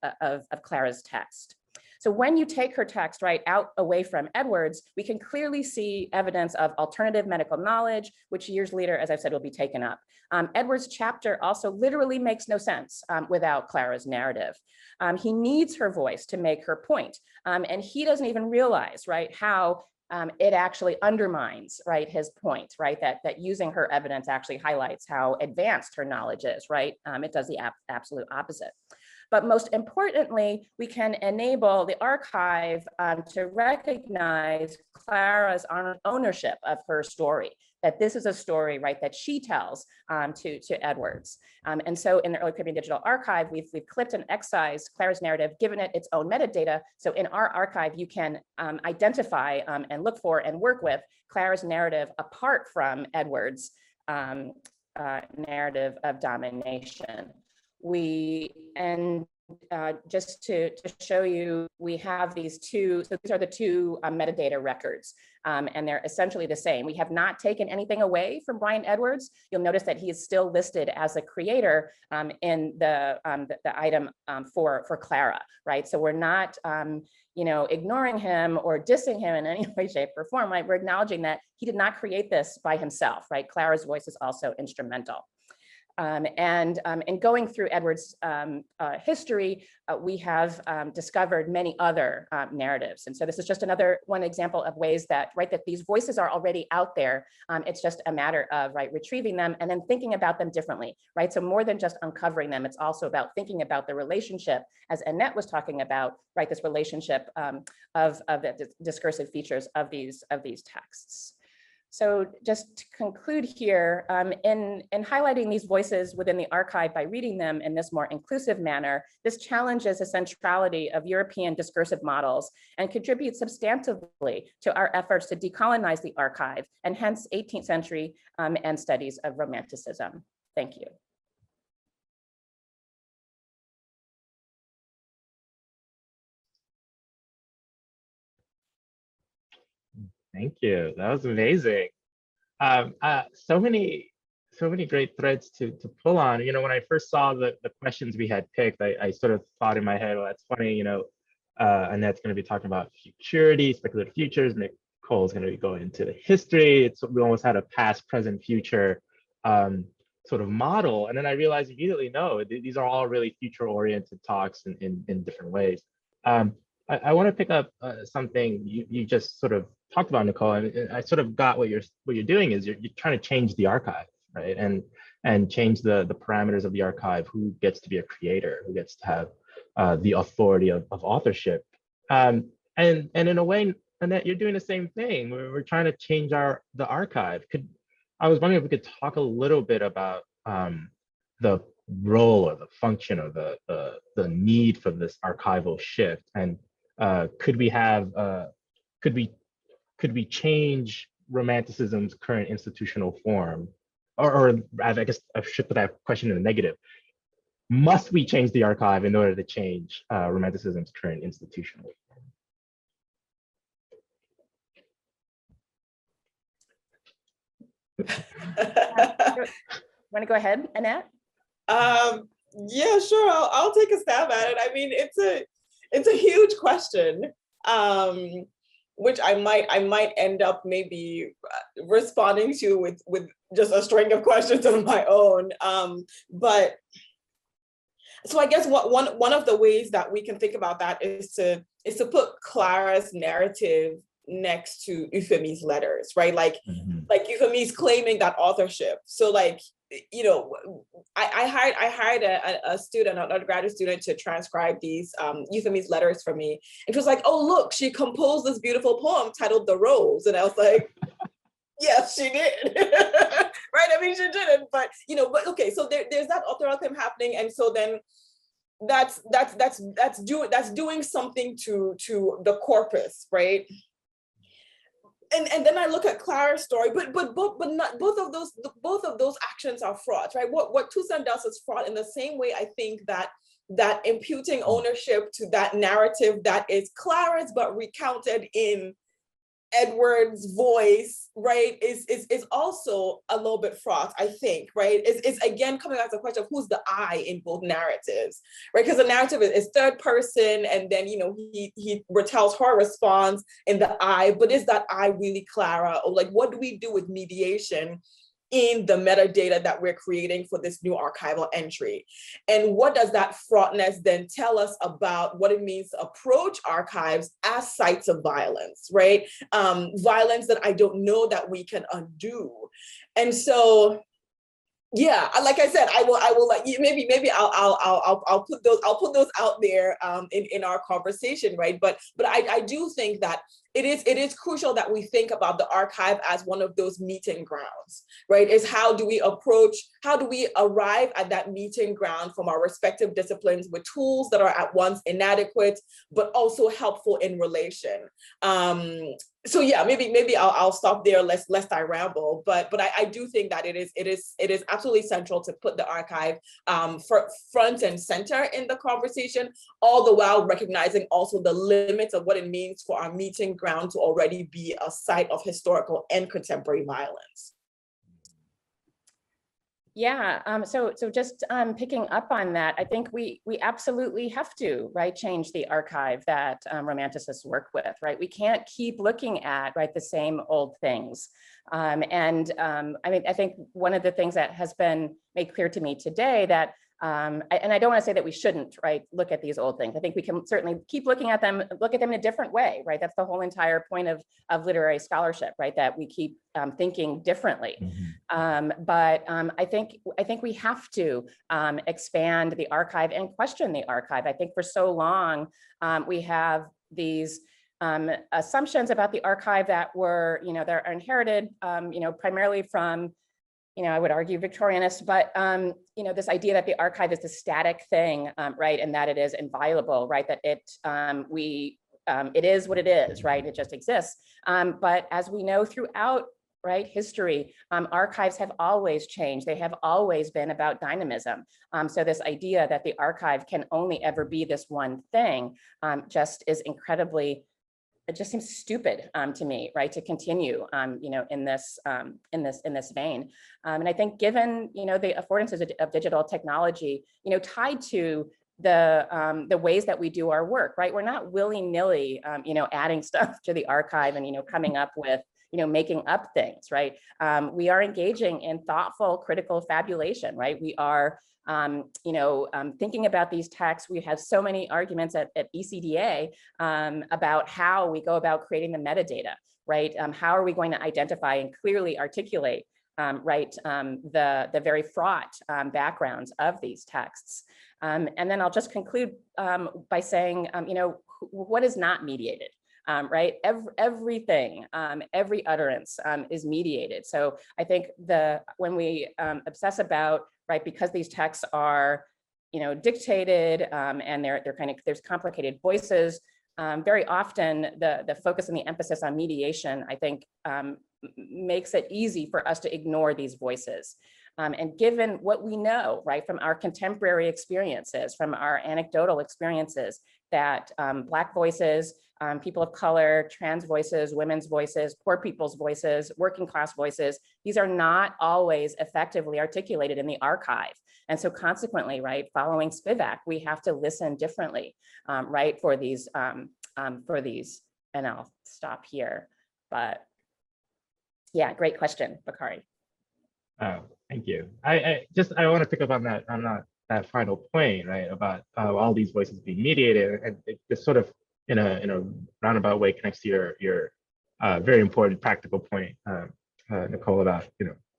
Speaker 4: Clara's text. So when you take her text right out away from Edwards, we can clearly see evidence of alternative medical knowledge, which years later, as I've said, will be taken up. Edwards' chapter also literally makes no sense without Clara's narrative. He needs her voice to make her point. And he doesn't even realize, right, how it actually undermines, right, his point, right, that using her evidence actually highlights how advanced her knowledge is, right? It does the absolute opposite. But most importantly, we can enable the archive to recognize Clara's ownership of her story, that this is a story, right, that she tells to Edwards. And so in the Early Caribbean Digital Archive, we've clipped and excised Clara's narrative, given it its own metadata. So in our archive, you can identify and look for and work with Clara's narrative apart from Edwards' narrative of domination. Just to show you, we have these two, so these are the two metadata records, and they're essentially the same. We have not taken anything away from Brian Edwards. You'll notice that he is still listed as a creator in the item for Clara, right? So we're not ignoring him or dissing him in any way, shape, or form, right? We're acknowledging that he did not create this by himself, right? Clara's voice is also instrumental. And going through Edward's history, we have discovered many other narratives. And so this is just one example of ways that, right, that these voices are already out there. It's just a matter of, right, retrieving them and then thinking about them differently, right? So more than just uncovering them, it's also about thinking about the relationship, as Annette was talking about, right, this relationship of the discursive features of these texts. So just to conclude here, in highlighting these voices within the archive by reading them in this more inclusive manner, this challenges the centrality of European discursive models and contributes substantively to our efforts to decolonize the archive and hence 18th century and studies of Romanticism. Thank you.
Speaker 3: Thank you. That was amazing. So many great threads to pull on. When I first saw the questions we had picked, I sort of thought in my head, well, that's funny, Annette's going to be talking about futurity, speculative futures. Nicole's going to be going into the history. We almost had a past, present, future sort of model. And then I realized immediately, no, these are all really future-oriented talks in different ways. I want to pick up something you just sort of talked about, Nicole, and I sort of got what you're doing is you're trying to change the archive, right? And change the parameters of the archive, who gets to be a creator, who gets to have the authority of authorship. And in a way, Annette, you're doing the same thing. We're trying to change the archive. I was wondering if we could talk a little bit about the role or the function or the need for this archival shift, and could we change Romanticism's current institutional form, or rather, I guess I should put that question in the negative. Must we change the archive in order to change Romanticism's current institutional form?
Speaker 4: Want to go ahead, Annette?
Speaker 2: Yeah, sure. I'll take a stab at it. I mean, it's a huge question, which I might end up maybe responding to with just a string of questions of my own. But so I guess one of the ways that we can think about that is to put Clara's narrative next to Euphemie's letters, right? Like Euphemie's claiming that authorship. So like, I hired a student, an undergraduate student, to transcribe these Euphemie's letters for me. And she was like, oh, look, she composed this beautiful poem titled The Rose. And I was like, yes, she did. Right? I mean, she didn't, but okay, so there's that authorial claim happening. And so then that's doing something to the corpus, right? And then I look at Clara's story, but not both of those actions are fraught, right? What Toussaint does is fraught in the same way. I think that imputing ownership to that narrative that is Clara's but recounted in Edward's voice, right, is also a little bit fraught, I think, right? It's again coming back to the question of who's the I in both narratives, right? Because the narrative is third person, and then he retells her response in the I, but is that I really Clara? Or like, what do we do with mediation in the metadata that we're creating for this new archival entry? And what does that fraughtness then tell us about what it means to approach archives as sites of violence, right? Violence that I don't know that we can undo. And so Yeah, like I said, I will like maybe I'll put those out there in our conversation, right? But I do think that it is crucial that we think about the archive as one of those meeting grounds, right? Is how do we arrive at that meeting ground from our respective disciplines with tools that are at once inadequate but also helpful in relation. So yeah, maybe I'll stop there lest I ramble, but I do think that it is absolutely central to put the archive for front and center in the conversation, all the while recognizing also the limits of what it means for our meeting ground to already be a site of historical and contemporary violence.
Speaker 4: Yeah, so just picking up on that, I think we absolutely have to, right, change the archive that Romanticists work with, right? We can't keep looking at, right, the same old things. I mean, I think one of the things that has been made clear to me today that, and I don't want to say that we shouldn't, right, look at these old things. I think we can certainly keep looking at them, look at them in a different way, right? That's the whole entire point of literary scholarship, right? That we keep thinking differently. But I think we have to expand the archive and question the archive. I think for so long we have these assumptions about the archive that were, that are inherited, primarily from, I would argue Victorianists, but this idea that the archive is the static thing, right, and that it is inviolable, right, that it is what it is, right, it just exists. But as we know throughout, right, history, archives have always changed. They have always been about dynamism. So this idea that the archive can only ever be this one thing just is incredibly, it just seems stupid to me, right, to continue, in this vein. And I think given, the affordances of digital technology, tied to the ways that we do our work, right, we're not willy-nilly, adding stuff to the archive and, coming up with, making up things, right? We are engaging in thoughtful, critical fabulation, right? We are, thinking about these texts. We have so many arguments at ECDA about how we go about creating the metadata, right? How are we going to identify and clearly articulate, right, the very fraught backgrounds of these texts. And then I'll just conclude by saying, what is not mediated? Right, everything, every utterance is mediated. So I think when we obsess about, right, because these texts are, dictated and they're kind of, there's complicated voices. Very often the focus and the emphasis on mediation, I think, makes it easy for us to ignore these voices. And given what we know, right, from our contemporary experiences, from our anecdotal experiences, that Black voices, people of color, trans voices, women's voices, poor people's voices, working class voices, these are not always effectively articulated in the archive. And so consequently, right, following Spivak, we have to listen differently, right, for these, and I'll stop here. But yeah, great question, Bakari.
Speaker 3: Oh, thank you. I want to pick up on that final point, right, about all these voices being mediated, and it sort of in a roundabout way connects to your very important practical point, Nicole, about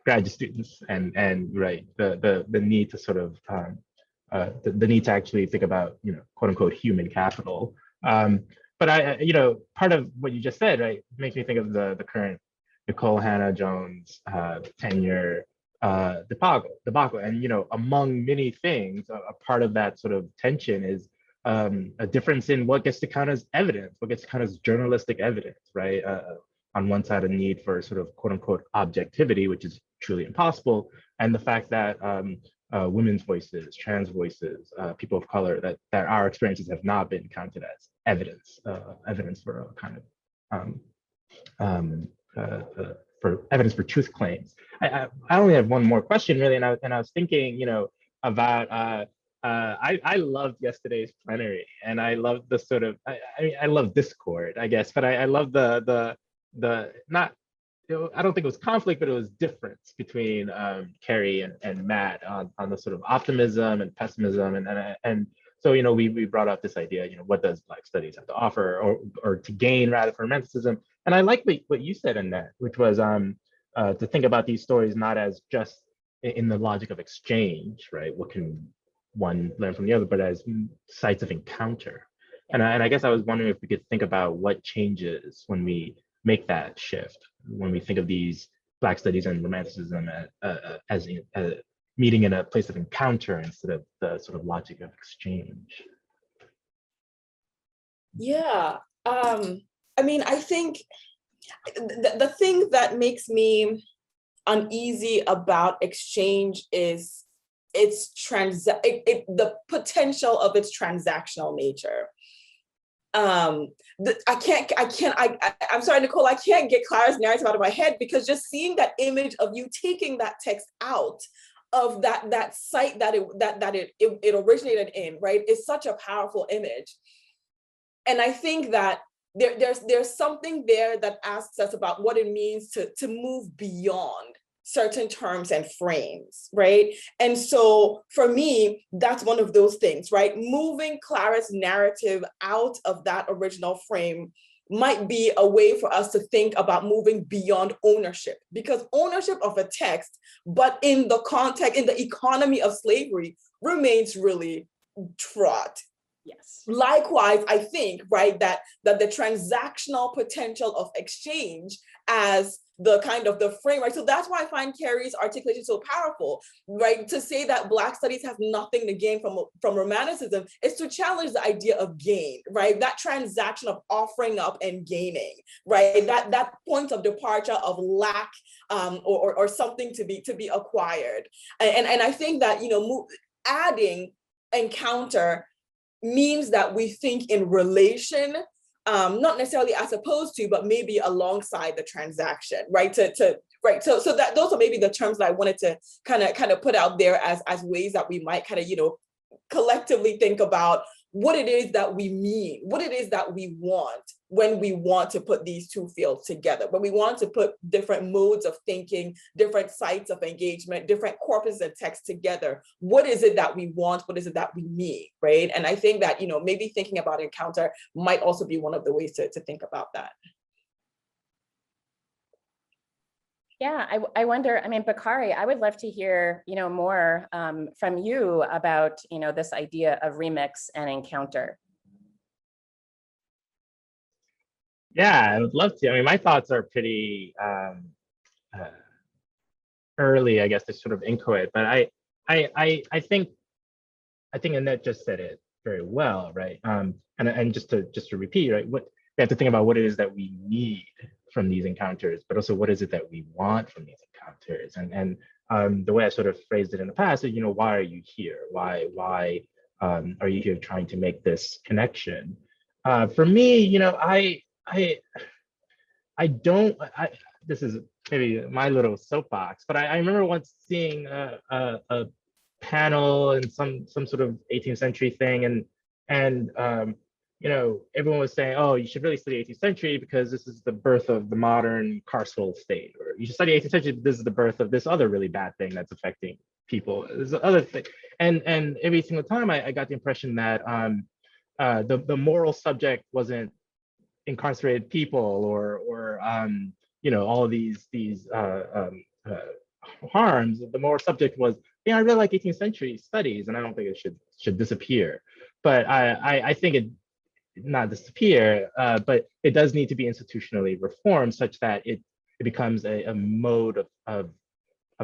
Speaker 3: graduate students and right, the need to sort of the need to actually think about quote unquote human capital. But part of what you just said, right, makes me think of the current Nikole Hannah-Jones tenure debacle. And among many things, a part of that sort of tension is a difference in what gets to count as evidence, what gets to count as journalistic evidence, right? On one side, a need for sort of quote unquote objectivity, which is truly impossible, and the fact that women's voices, trans voices, people of color, that our experiences have not been counted as evidence for a kind of for evidence for truth claims. I only have one more question really, and I was thinking, about I loved yesterday's plenary, and I loved the sort of I love discord, I guess, but I love the not, I don't think it was conflict, but it was difference between Carrie and Matt on the sort of optimism and pessimism, and so we brought up this idea, what does Black studies have to offer or to gain rather for Romanticism, and I like what you said in that, which was to think about these stories not as just in the logic of exchange, right? What can one learn from the other, but as sites of encounter. And I guess I was wondering if we could think about what changes when we make that shift, when we think of these Black studies and Romanticism as meeting in a place of encounter instead of the sort of logic of exchange.
Speaker 2: Yeah, I mean, I think the thing that makes me uneasy about exchange is the potential of its transactional nature. I'm sorry, Nicole, I can't get Clara's narrative out of my head, because just seeing that image of you taking that text out of that site that it originated in, right, is such a powerful image. And I think that there's something there that asks us about what it means to move beyond certain terms and frames, right? And so for me, that's one of those things, right? Moving Clara's narrative out of that original frame might be a way for us to think about moving beyond ownership, because ownership of a text, but in the context, in the economy of slavery, remains really fraught.
Speaker 4: Yes.
Speaker 2: Likewise, I think, right, that the transactional potential of exchange as the kind of the frame, right? So that's why I find Carrie's articulation so powerful, right? To say that Black studies have nothing to gain from Romanticism is to challenge the idea of gain, right? That transaction of offering up and gaining, right? That point of departure of lack or something to be acquired. And I think that, you know, adding encounter means that we think in relation, not necessarily as opposed to, but maybe alongside the transaction, right? Right. So that those are maybe the terms that I wanted to kind of put out there as ways that we might kind of, you know, collectively think about what it is that we mean, what it is that we want when we want to put these two fields together, when we want to put different modes of thinking, different sites of engagement, different corpuses of text together. What is it that we want? What is it that we need, right? And I think that, you know, maybe thinking about encounter might also be one of the ways to think about that.
Speaker 4: Yeah, I wonder, I mean, Bakari, I would love to hear, you know, more from you about, you know, this idea of remix and encounter.
Speaker 3: Yeah, I would love to. I mean, my thoughts are pretty early, I guess, to sort of inchoate, but I think Annette just said it very well, right? And just to repeat, right, what we have to think about what it is that we need from these encounters, but also what is it that we want from these encounters. And the way I sort of phrased it in the past is, you know, why are you here? Why are you here trying to make this connection? For me, you know, this is maybe my little soapbox, but I remember once seeing a panel in some sort of 18th century thing, and you know, everyone was saying, oh, you should really study 18th century because this is the birth of the modern carceral state, or you should study 18th century because this is the birth of this other really bad thing that's affecting people. There's other thing, and every single time I got the impression that the moral subject wasn't incarcerated people or you know, all of these harms. The moral subject was, yeah, I really like 18th century studies, and I don't think it should disappear. But I think it not disappear, but it does need to be institutionally reformed such that it becomes a mode of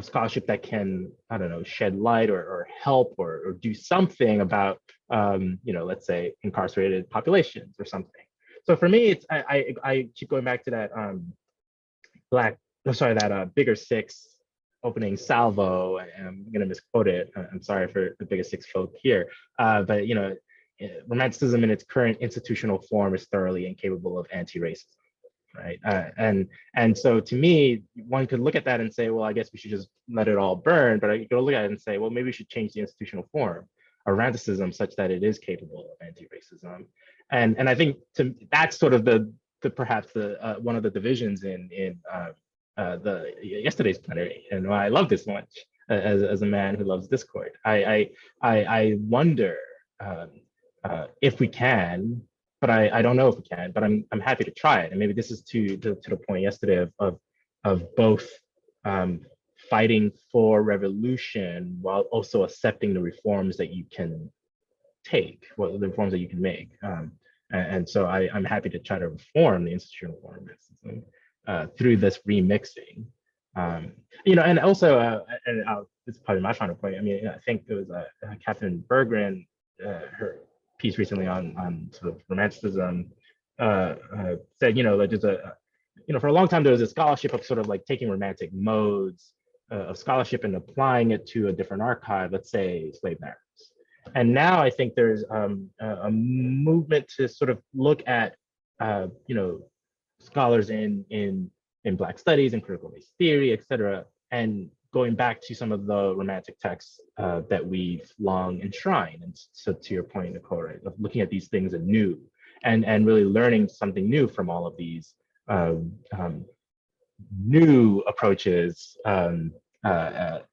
Speaker 3: scholarship that can, I don't know, shed light or help or do something about, you know, let's say incarcerated populations or something. So for me, it's I keep going back to that that Bigger Six opening salvo, and I'm going to misquote it. I'm sorry for the Bigger Six folk here, but you know, Romanticism in its current institutional form is thoroughly incapable of anti-racism, right? And so to me, one could look at that and say, well, I guess we should just let it all burn. But I go look at it and say, well, maybe we should change the institutional form of Romanticism such that it is capable of anti-racism. And I think that's sort of perhaps one of the divisions in the yesterday's plenary, and why I love this much as a man who loves discord. I wonder if we can, but I don't know if we can, but I'm happy to try it. And maybe this is to the point yesterday of both fighting for revolution while also accepting the reforms that you can take, well, the reforms that you can make. And so I'm happy to try to reform the institutional form system through this remixing. And also, this is probably my final point. I mean, I think it was Catherine Berggren, her piece recently on sort of Romanticism, said, that there's for a long time there was a scholarship of sort of like taking romantic modes of scholarship and applying it to a different archive, let's say slave narratives. And now I think there's a movement to sort of look at, scholars in Black studies and critical race theory, et cetera, and going back to some of the romantic texts that we've long enshrined. And so to your point, Nicole, right, of looking at these things anew and really learning something new from all of these new approaches to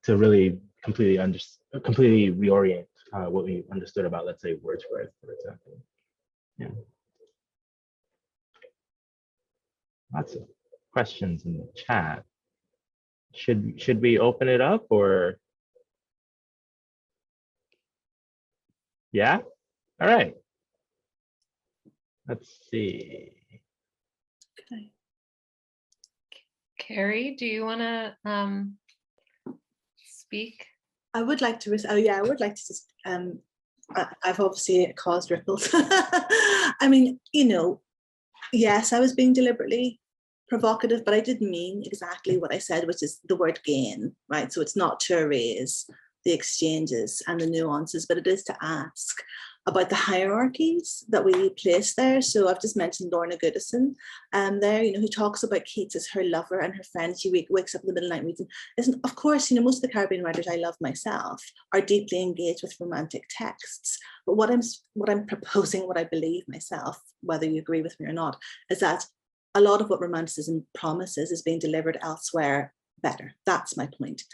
Speaker 3: really completely reorient what we understood about, let's say, Wordsworth, for example. Yeah. Lots of questions in the chat. Should we open it up, or? Yeah? All right. Let's see.
Speaker 2: Okay.
Speaker 1: Carrie, do you want to speak?
Speaker 5: I would like to. I would like to just. I've obviously caused ripples. I mean, yes, I was being deliberately provocative, but I didn't mean exactly what I said, which is the word gain, right? So it's not to erase the exchanges and the nuances, but it is to ask about the hierarchies that we place there. So I've just mentioned Lorna Goodison there, who talks about Keats as her lover and her friend. She wakes up in the middle of the night reading. Of course, most of the Caribbean writers I love myself are deeply engaged with romantic texts. But what I'm proposing, what I believe myself, whether you agree with me or not, is that a lot of what Romanticism promises is being delivered elsewhere better. That's my point.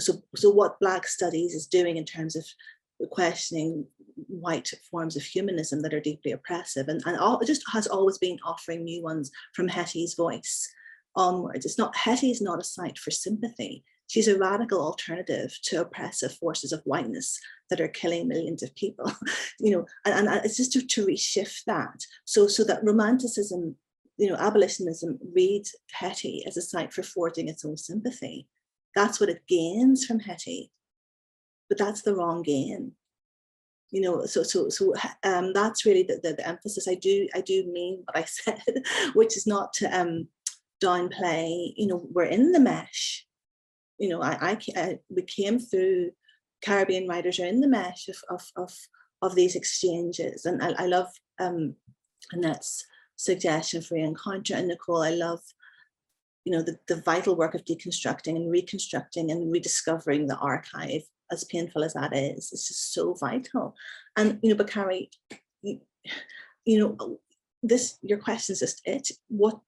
Speaker 5: So what Black studies is doing in terms of questioning white forms of humanism that are deeply oppressive, and it just has always been offering new ones from Hetty's voice onwards. Hetty is not a site for sympathy. She's a radical alternative to oppressive forces of whiteness that are killing millions of people, and it's just to reshift that so that Romanticism, abolitionism reads Hetty as a site for forging its own sympathy. That's what it gains from Hetty, but that's the wrong gain. So that's really the emphasis. I do mean what I said, which is not to downplay. We're in the mesh. We came through. Caribbean writers are in the mesh of these exchanges, and I love Annette's suggestion for re-encounter, and Nicole, I love the vital work of deconstructing and reconstructing and rediscovering the archive, as painful as that is. It's just so vital. And but Carrie, your question is just it. What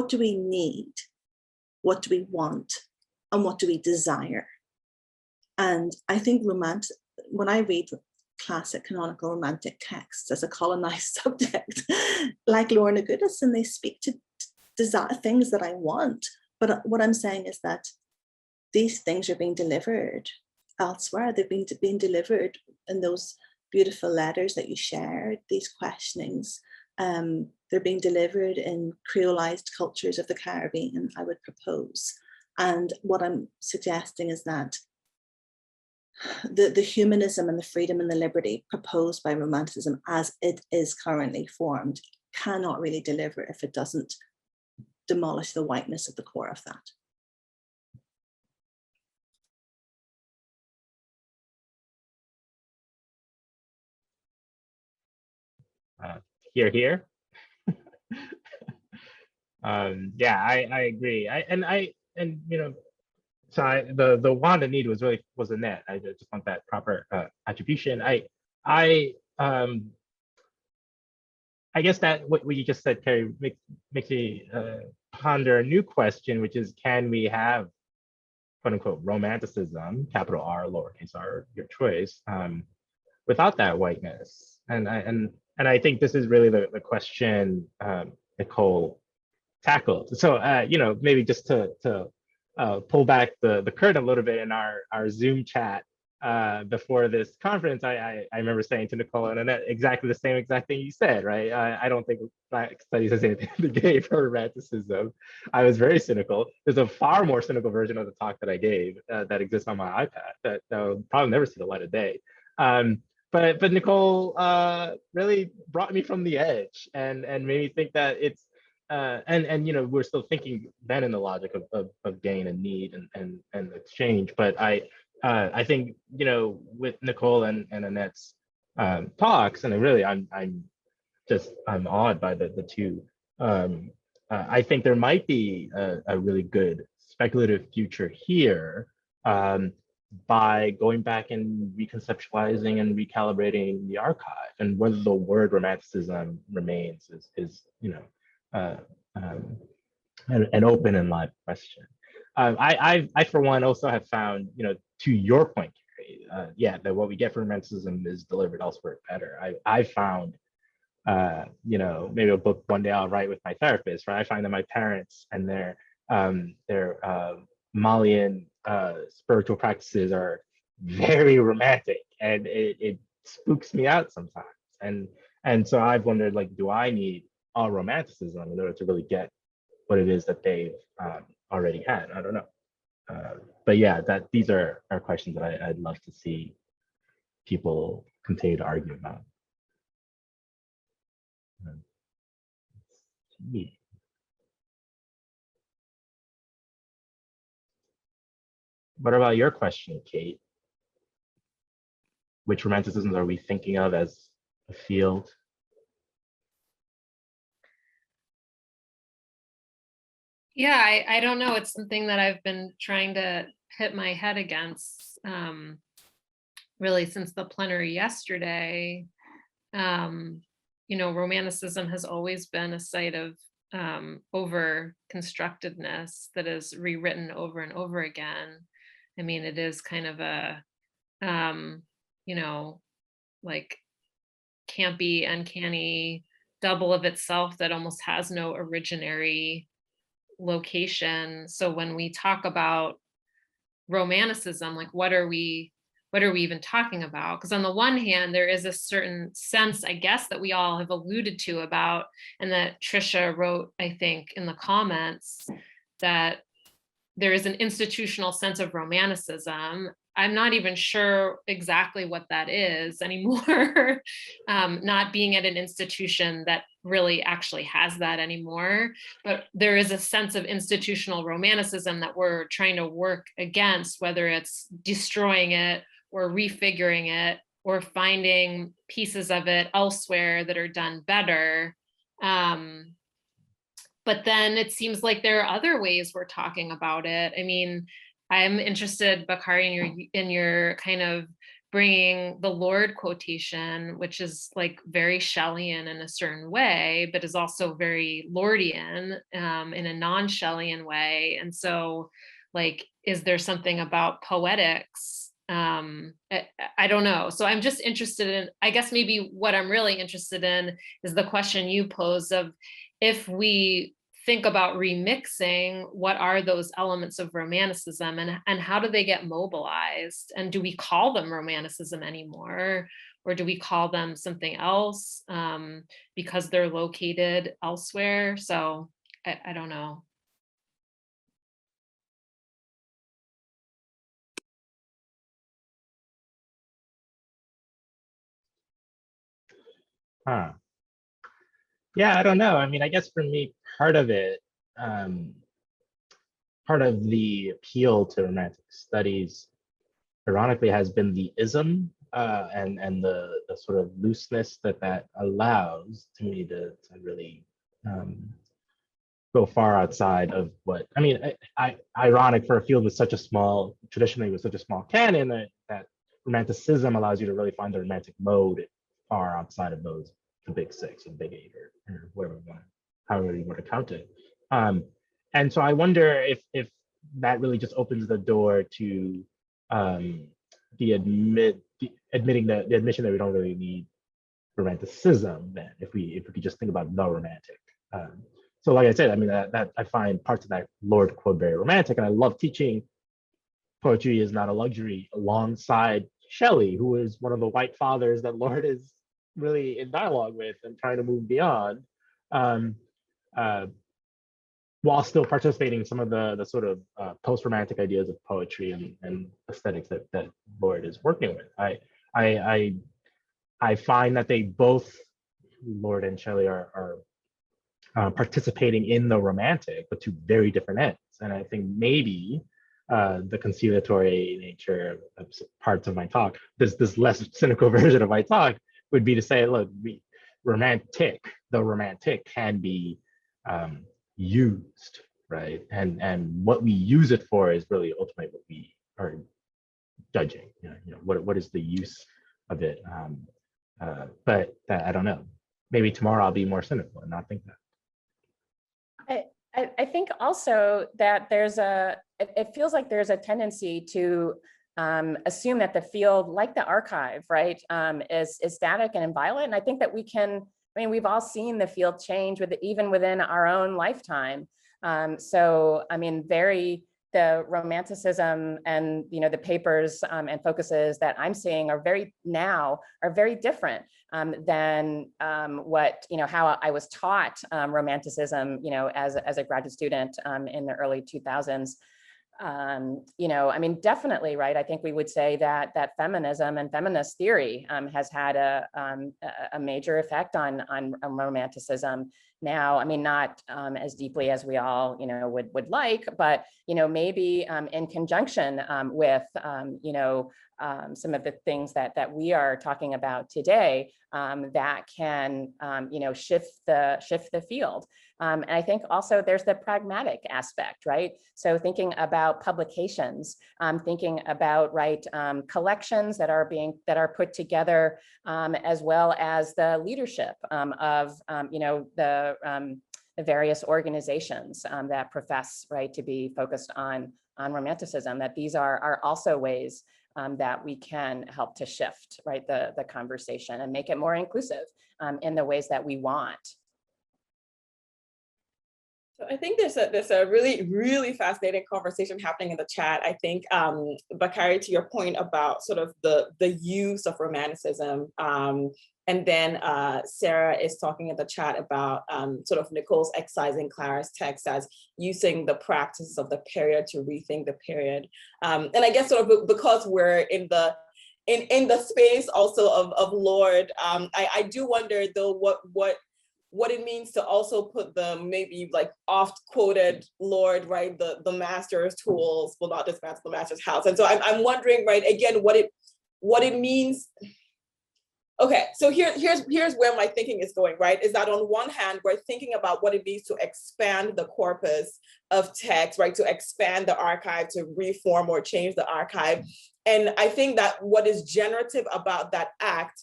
Speaker 5: do we need? What do we want? And what do we desire? And I think when I read classic canonical romantic texts as a colonized subject, like Lorna Goodison, they speak to desire things that I want. But what I'm saying is that these things are being delivered elsewhere. They've been delivered in those beautiful letters that you shared, these questionings. They're being delivered in creolized cultures of the Caribbean, I would propose. And what I'm suggesting is that the humanism and the freedom and the liberty proposed by Romanticism as it is currently formed cannot really deliver if it doesn't demolish the whiteness at the core of that.
Speaker 3: Here. Yeah, I agree. So the Wanda need was Annette. I just want that proper attribution. I guess that what you just said, Carrie, makes me ponder a new question, which is, can we have quote unquote romanticism, capital R, lowercase r, your choice, without that whiteness? And I think this is really the question Nicole tackled. So maybe just to pull back the curtain a little bit in our Zoom chat before this conference, I remember saying to Nicole and Annette exactly the same exact thing you said, right? I don't think Black studies has anything to gain from Romanticism. I was very cynical. There's a far more cynical version of the talk that I gave that exists on my iPad that will probably never see the light of day. But Nicole really brought me from the edge and made me think that it's and you know, we're still thinking then in the logic of gain and need and exchange. But I think, you know, with Nicole and Annette's talks, and I'm awed by the two. I think there might be a really good speculative future here by going back and reconceptualizing and recalibrating the archive, and whether the word Romanticism remains is you know an open and live question. I for one also have found, you know, to your point, Carrie, yeah, that what we get from Romanticism is delivered elsewhere better. I found, you know, maybe a book one day I'll write with my therapist, right? I find that my parents and their Malian spiritual practices are very romantic, and it spooks me out sometimes. And so I've wondered, like, do I need all Romanticism in order to really get what it is that they've already had? I don't know. But yeah, these are questions that I'd love to see people continue to argue about. What about your question, Kate? Which Romanticisms are we thinking of as a field?
Speaker 1: Yeah, I don't know. It's something that I've been trying to hit my head against really since the plenary yesterday. You know, Romanticism has always been a site of over constructedness that is rewritten over and over again. I mean, it is kind of a, you know, like campy, uncanny double of itself that almost has no originary location. So when we talk about Romanticism, like what are we even talking about? Because on the one hand, there is a certain sense, I guess, that we all have alluded to about, and that Trisha wrote, I think, in the comments, that there is an institutional sense of Romanticism. I'm not even sure exactly what that is anymore, not being at an institution that really actually has that anymore. But there is a sense of institutional Romanticism that we're trying to work against, whether it's destroying it or refiguring it or finding pieces of it elsewhere that are done better. But then it seems like there are other ways we're talking about it. I mean, I'm interested, Bakari, in your kind of bringing the Lord quotation, which is like very Shelleyan in a certain way, but is also very Lordian in a non-Shelleyan way. And so, like, is there something about poetics? I don't know. So I'm just interested in, I guess maybe what I'm really interested in is the question you posed of, if we think about remixing, what are those elements of Romanticism, and how do they get mobilized? And do we call them Romanticism anymore? Or do we call them something else because they're located elsewhere? So I don't know.
Speaker 3: Huh. Yeah, I don't know. I mean, I guess for me, part of it, part of the appeal to Romantic studies, ironically, has been the ism and the sort of looseness that allows to me to really go far outside of what, I mean, ironic for a field with such a small, traditionally with such a small canon, that Romanticism allows you to really find the romantic mode far outside of those, the big six or big eight or whatever, however you want to count it. And so I wonder if that really just opens the door to the admitting the admission that we don't really need Romanticism then, if we could just think about the romantic. so like I said, I mean, that I find parts of that Lord quote very romantic, and I love teaching poetry is not a luxury alongside Shelley, who is one of the white fathers that Lord is really in dialogue with and trying to move beyond, um, uh, while still participating in some of the sort of post-romantic ideas of poetry and aesthetics that Lord is working with. I find that they both, Lord and Shelley, are participating in the romantic, but to very different ends. And I think maybe the conciliatory nature of parts of my talk, this less cynical version of my talk, would be to say, look, the romantic can be used, right? And what we use it for is really ultimately what we are judging. What is the use of it? But I don't know. Maybe tomorrow I'll be more cynical and not think that.
Speaker 4: I think also that it feels like there's a tendency to assume that the field, like the archive, right, is static and inviolate. And I think that we've all seen the field change even within our own lifetime. So, I mean, the Romanticism and, the papers and focuses that I'm seeing are very different than what, how I was taught Romanticism, as a graduate student in the early 2000s. I mean, definitely, right. I think we would say that feminism and feminist theory has had a major effect on Romanticism. Now, I mean, not as deeply as we all, would like, but, maybe in conjunction with, some of the things that we are talking about today that can, shift the field. And I think also there's the pragmatic aspect, right? So thinking about publications, thinking about, right, collections that are put together, as well as the leadership of, the various organizations that profess, right, to be focused on Romanticism, that these are also ways that we can help to shift, right, the conversation and make it more inclusive in the ways that we want.
Speaker 2: So I think there's a really, really fascinating conversation happening in the chat. I think, Bakari, to your point about sort of the use of Romanticism, and then Sarah is talking in the chat about sort of Nicole's excising Clara's text as using the practices of the period to rethink the period. And I guess sort of because we're in the space also of Lord, I do wonder though what it means to also put the maybe like oft quoted Lord, right, the master's tools will not dismantle the master's house. And so I'm wondering, right, again, what it means. Okay, so here's where my thinking is going, right, is that on one hand, we're thinking about what it means to expand the corpus of text, right, to expand the archive, to reform or change the archive. And I think that what is generative about that act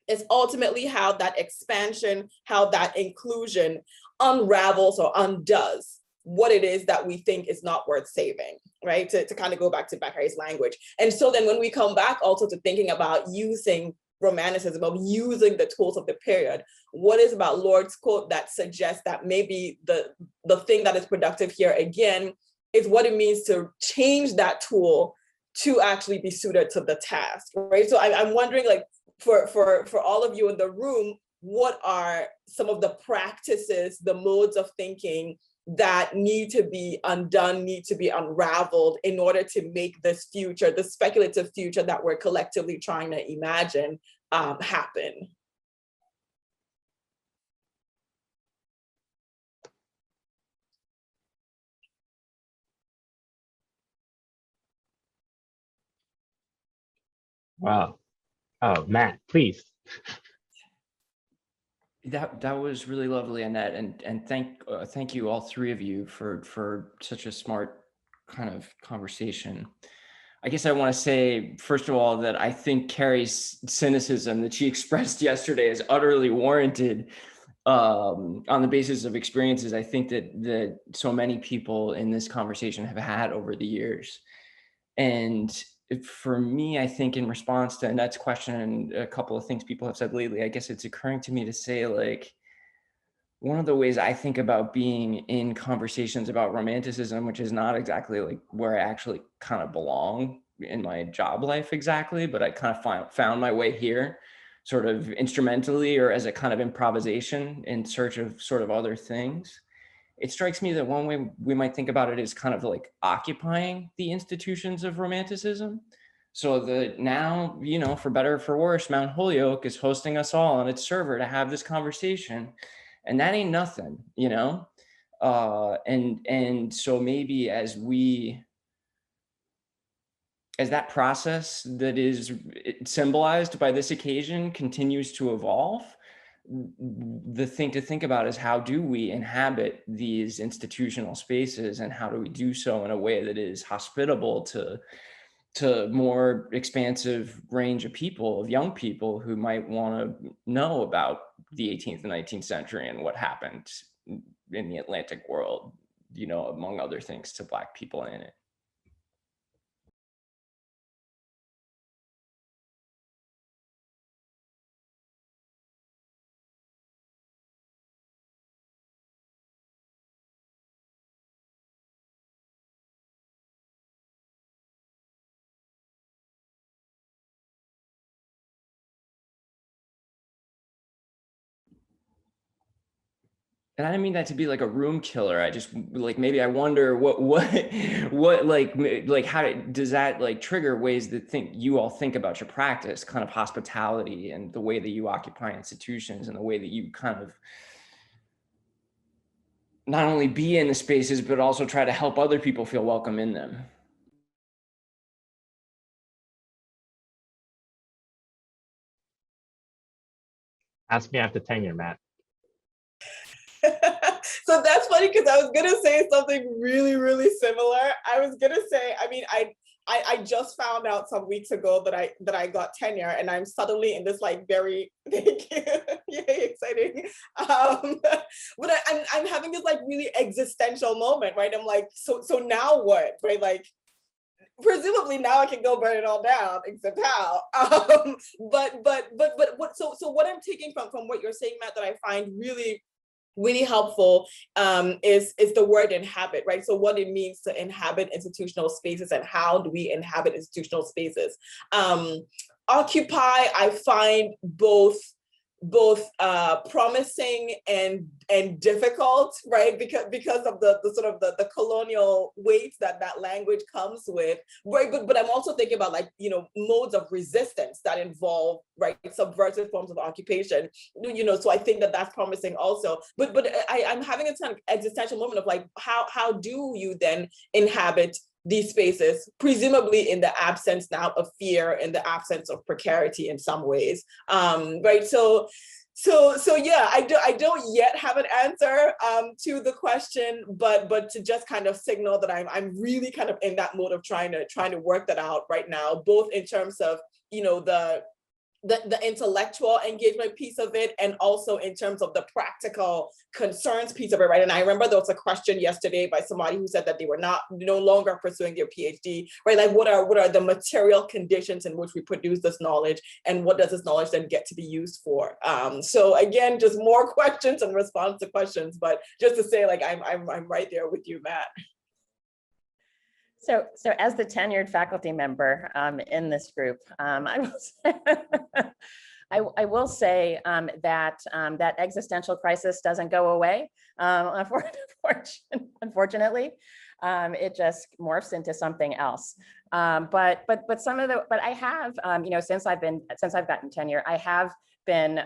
Speaker 2: is ultimately how that expansion, how that inclusion unravels or undoes what it is that we think is not worth saving, right? To kind of go back to Bakari's language. And so then when we come back also to thinking about using Romanticism, of using the tools of the period, what is about Lord's quote that suggests that maybe the thing that is productive here again is what it means to change that tool to actually be suited to the task, right? So I'm wondering, like, for all of you in the room, what are some of the practices, the modes of thinking that need to be undone, need to be unraveled in order to make this future, the speculative future that we're collectively trying to imagine, happen?
Speaker 3: Wow. Oh, Matt, please.
Speaker 6: That was really lovely, Annette, and thank you all three of you for such a smart kind of conversation. I guess I want to say, first of all, that I think Carrie's cynicism that she expressed yesterday is utterly warranted on the basis of experiences I think that so many people in this conversation have had over the years. And for me, I think in response to Annette's question and a couple of things people have said lately, I guess it's occurring to me to say, like, one of the ways I think about being in conversations about Romanticism, which is not exactly like where I actually kind of belong in my job life exactly, but I kind of found my way here sort of instrumentally or as a kind of improvisation in search of sort of other things. It strikes me that one way we might think about it is kind of like occupying the institutions of Romanticism. So that now, you know, for better or for worse, Mount Holyoke is hosting us all on its server to have this conversation. And that ain't nothing, you know? And so maybe as that process that is symbolized by this occasion continues to evolve, the thing to think about is how do we inhabit these institutional spaces, and how do we do so in a way that is hospitable to more expansive range of people, of young people who might want to know about the 18th and 19th century and what happened in the Atlantic world, you know, among other things, to Black people in it. And I didn't mean that to be like a room killer. I just like, maybe I wonder what like how does that like trigger ways that you all think about your practice, kind of hospitality and the way that you occupy institutions and the way that you kind of not only be in the spaces, but also try to help other people feel welcome in them.
Speaker 3: Ask me after tenure, Matt.
Speaker 2: So that's funny because I was gonna say something really, really similar. I was gonna say, I mean, I just found out some weeks ago that I got tenure, and I'm suddenly in this like very thank you, yay, exciting. But I'm having this like really existential moment, right? I'm like, so now what, right? Like, presumably now I can go burn it all down, except how. But what? So what I'm taking from what you're saying, Matt, that I find really helpful is the word inhabit, right? So what it means to inhabit institutional spaces and how do we inhabit institutional spaces. Occupy, I find both promising and difficult, right? Because of the sort of the colonial weight that language comes with, right? But I'm also thinking about like, you know, modes of resistance that involve, right, subversive forms of occupation, you know, so I think that that's promising also. But I'm having a kind of existential moment of like, how do you then inhabit these spaces, presumably in the absence now of fear, in the absence of precarity in some ways, right? So yeah, I don't yet have an answer to the question, but to just kind of signal that I'm really kind of in that mode of trying to work that out right now, both in terms of, you know, the intellectual engagement piece of it, and also in terms of the practical concerns piece of it, right? And I remember there was a question yesterday by somebody who said that they were no longer pursuing their PhD, right? Like what are the material conditions in which we produce this knowledge, and what does this knowledge then get to be used for? So again, just more questions and response to questions, but just to say, like, I'm right there with you, Matt.
Speaker 4: So as the tenured faculty member in this group, I will say that that existential crisis doesn't go away. Unfortunately, it just morphs into something else. But I have, you know, since I've gotten tenure, I have been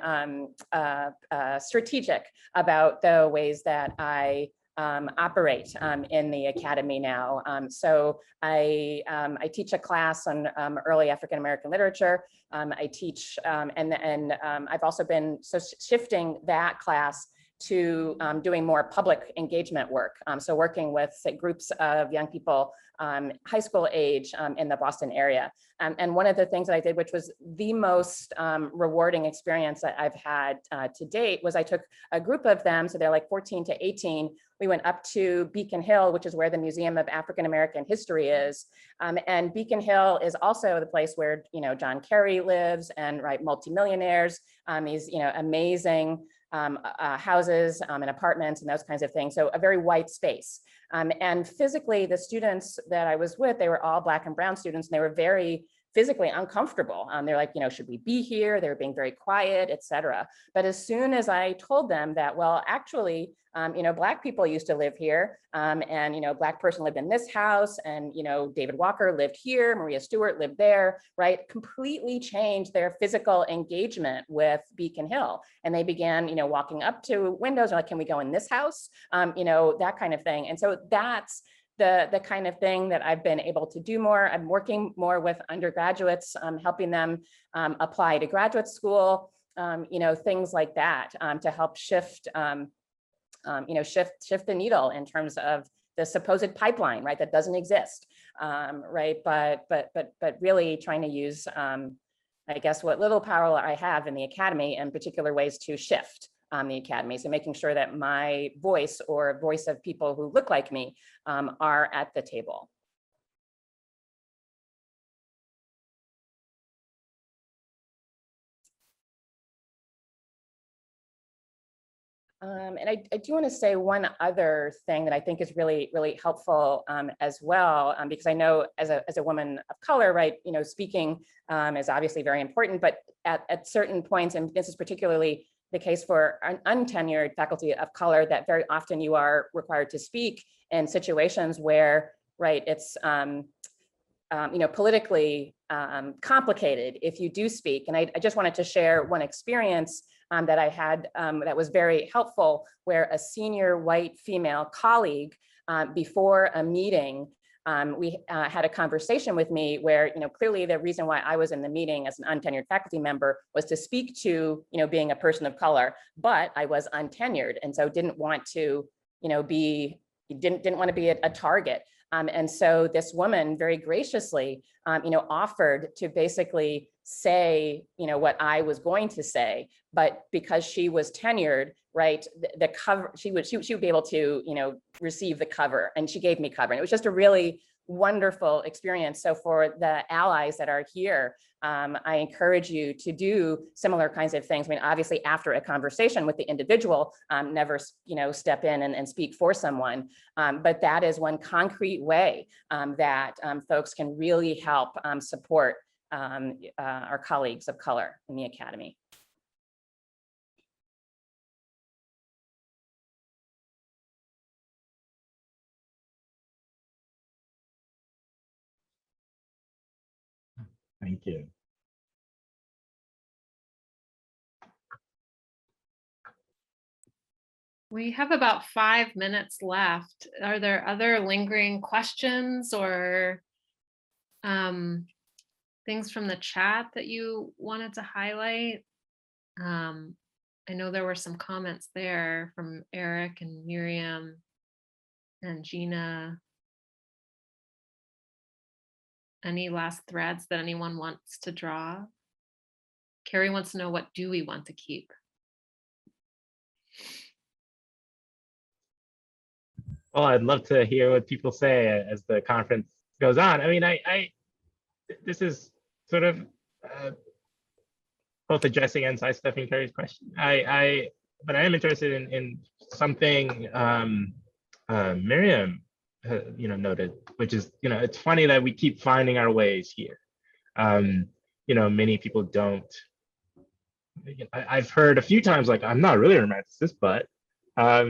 Speaker 4: strategic about the ways that I operate in the academy now. So I teach a class on early African American literature. I teach, and I've also been shifting that class to doing more public engagement work. So working with, say, groups of young people, high school age in the Boston area. And one of the things that I did, which was the most rewarding experience that I've had to date, was I took a group of them, so they're like 14 to 18. We went up to Beacon Hill, which is where the Museum of African American History is. And Beacon Hill is also the place where, you know, John Kerry lives, and, right, multimillionaires, these, you know, amazing houses and apartments and those kinds of things. So a very white space. And physically, the students that I was with, they were all Black and brown students, and they were very physically uncomfortable. They're like, should we be here? They were being very quiet, et cetera. But as soon as I told them that, well, actually, Black people used to live here, and Black person lived in this house, and David Walker lived here, Maria Stewart lived there, right? Completely changed their physical engagement with Beacon Hill, and they began, walking up to windows, like, can we go in this house? That kind of thing. And so that's the kind of thing that I've been able to do more. I'm working more with undergraduates, helping them apply to graduate school, things like that, to help shift, shift the needle in terms of the supposed pipeline, right? That doesn't exist, right? But really trying to use, I guess, what little power I have in the academy in particular ways to shift the academy. So making sure that my voice or voice of people who look like me are at the table. And I do want to say one other thing that I think is really, really helpful as well, because I know as a woman of color, right, speaking is obviously very important, but at certain points, and this is particularly the case for an untenured faculty of color, that very often you are required to speak in situations where, right, it's politically complicated if you do speak. And I just wanted to share one experience that I had that was very helpful, where a senior white female colleague before a meeting, we had a conversation with me where, clearly the reason why I was in the meeting as an untenured faculty member was to speak to, being a person of color, but I was untenured. And so didn't want to, didn't want to be a target. And so this woman very graciously, offered to basically say, what I was going to say, but because she was tenured, right, the cover, she would be able to, receive the cover, and she gave me cover. And it was just a really wonderful experience. So for the allies that are here, I encourage you to do similar kinds of things. I mean, obviously after a conversation with the individual, never, step in and speak for someone. But that is one concrete way that folks can really help support our colleagues of color in the academy.
Speaker 3: Thank you.
Speaker 1: We have about 5 minutes left. Are there other lingering questions or things from the chat that you wanted to highlight? I know there were some comments there from Eric and Miriam and Gina. Any last threads that anyone wants to draw? Carrie wants to know, what do we want to keep?
Speaker 3: Well, I'd love to hear what people say as the conference goes on. I mean, this is sort of both addressing and sidestepping Carrie's question. But I am interested in something Miriam noted, which is, it's funny that we keep finding our ways here. Many people don't. I've heard a few times, like, I'm not really a romanticist, but I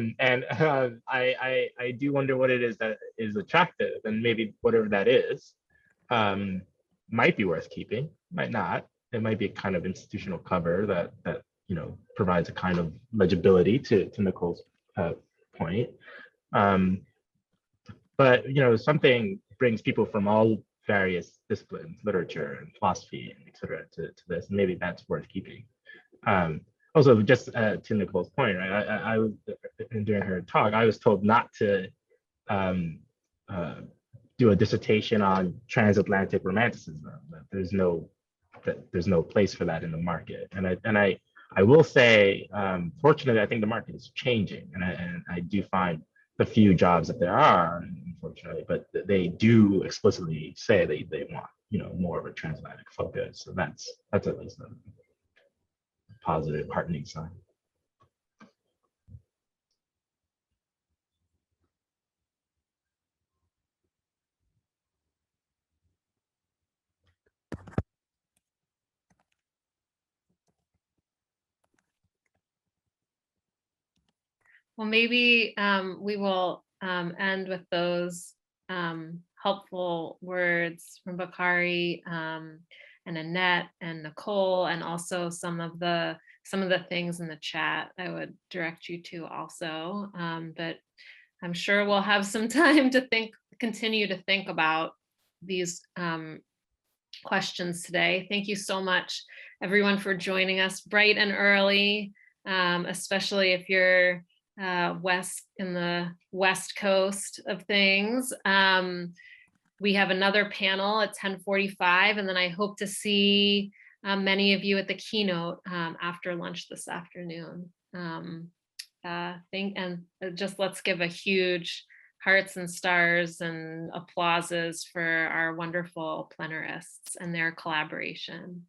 Speaker 3: do wonder what it is that is attractive, and maybe whatever that is might be worth keeping, might not. It might be a kind of institutional cover that provides a kind of legibility to Nicole's point. But something brings people from all various disciplines, literature and philosophy, and et cetera, to this. And maybe that's worth keeping. Also, just to Nicole's point, right? I was during her talk, I was told not to do a dissertation on transatlantic romanticism. That there's no place for that in the market. And I will say, fortunately, I think the market is changing, and I do find the few jobs that there are, unfortunately, but they do explicitly say they want more of a transatlantic focus. So that's at least a positive, heartening sign.
Speaker 1: Well, maybe we will end with those helpful words from Bakari and Annette and Nicole, and also some of the things in the chat I would direct you to also. But I'm sure we'll have some time to continue to think about these questions today. Thank you so much, everyone, for joining us bright and early, especially if you're in the West Coast of things. We have another panel at 10:45, and then I hope to see many of you at the keynote after lunch this afternoon. Just let's give a huge hearts and stars and applauses for our wonderful plenarists and their collaboration.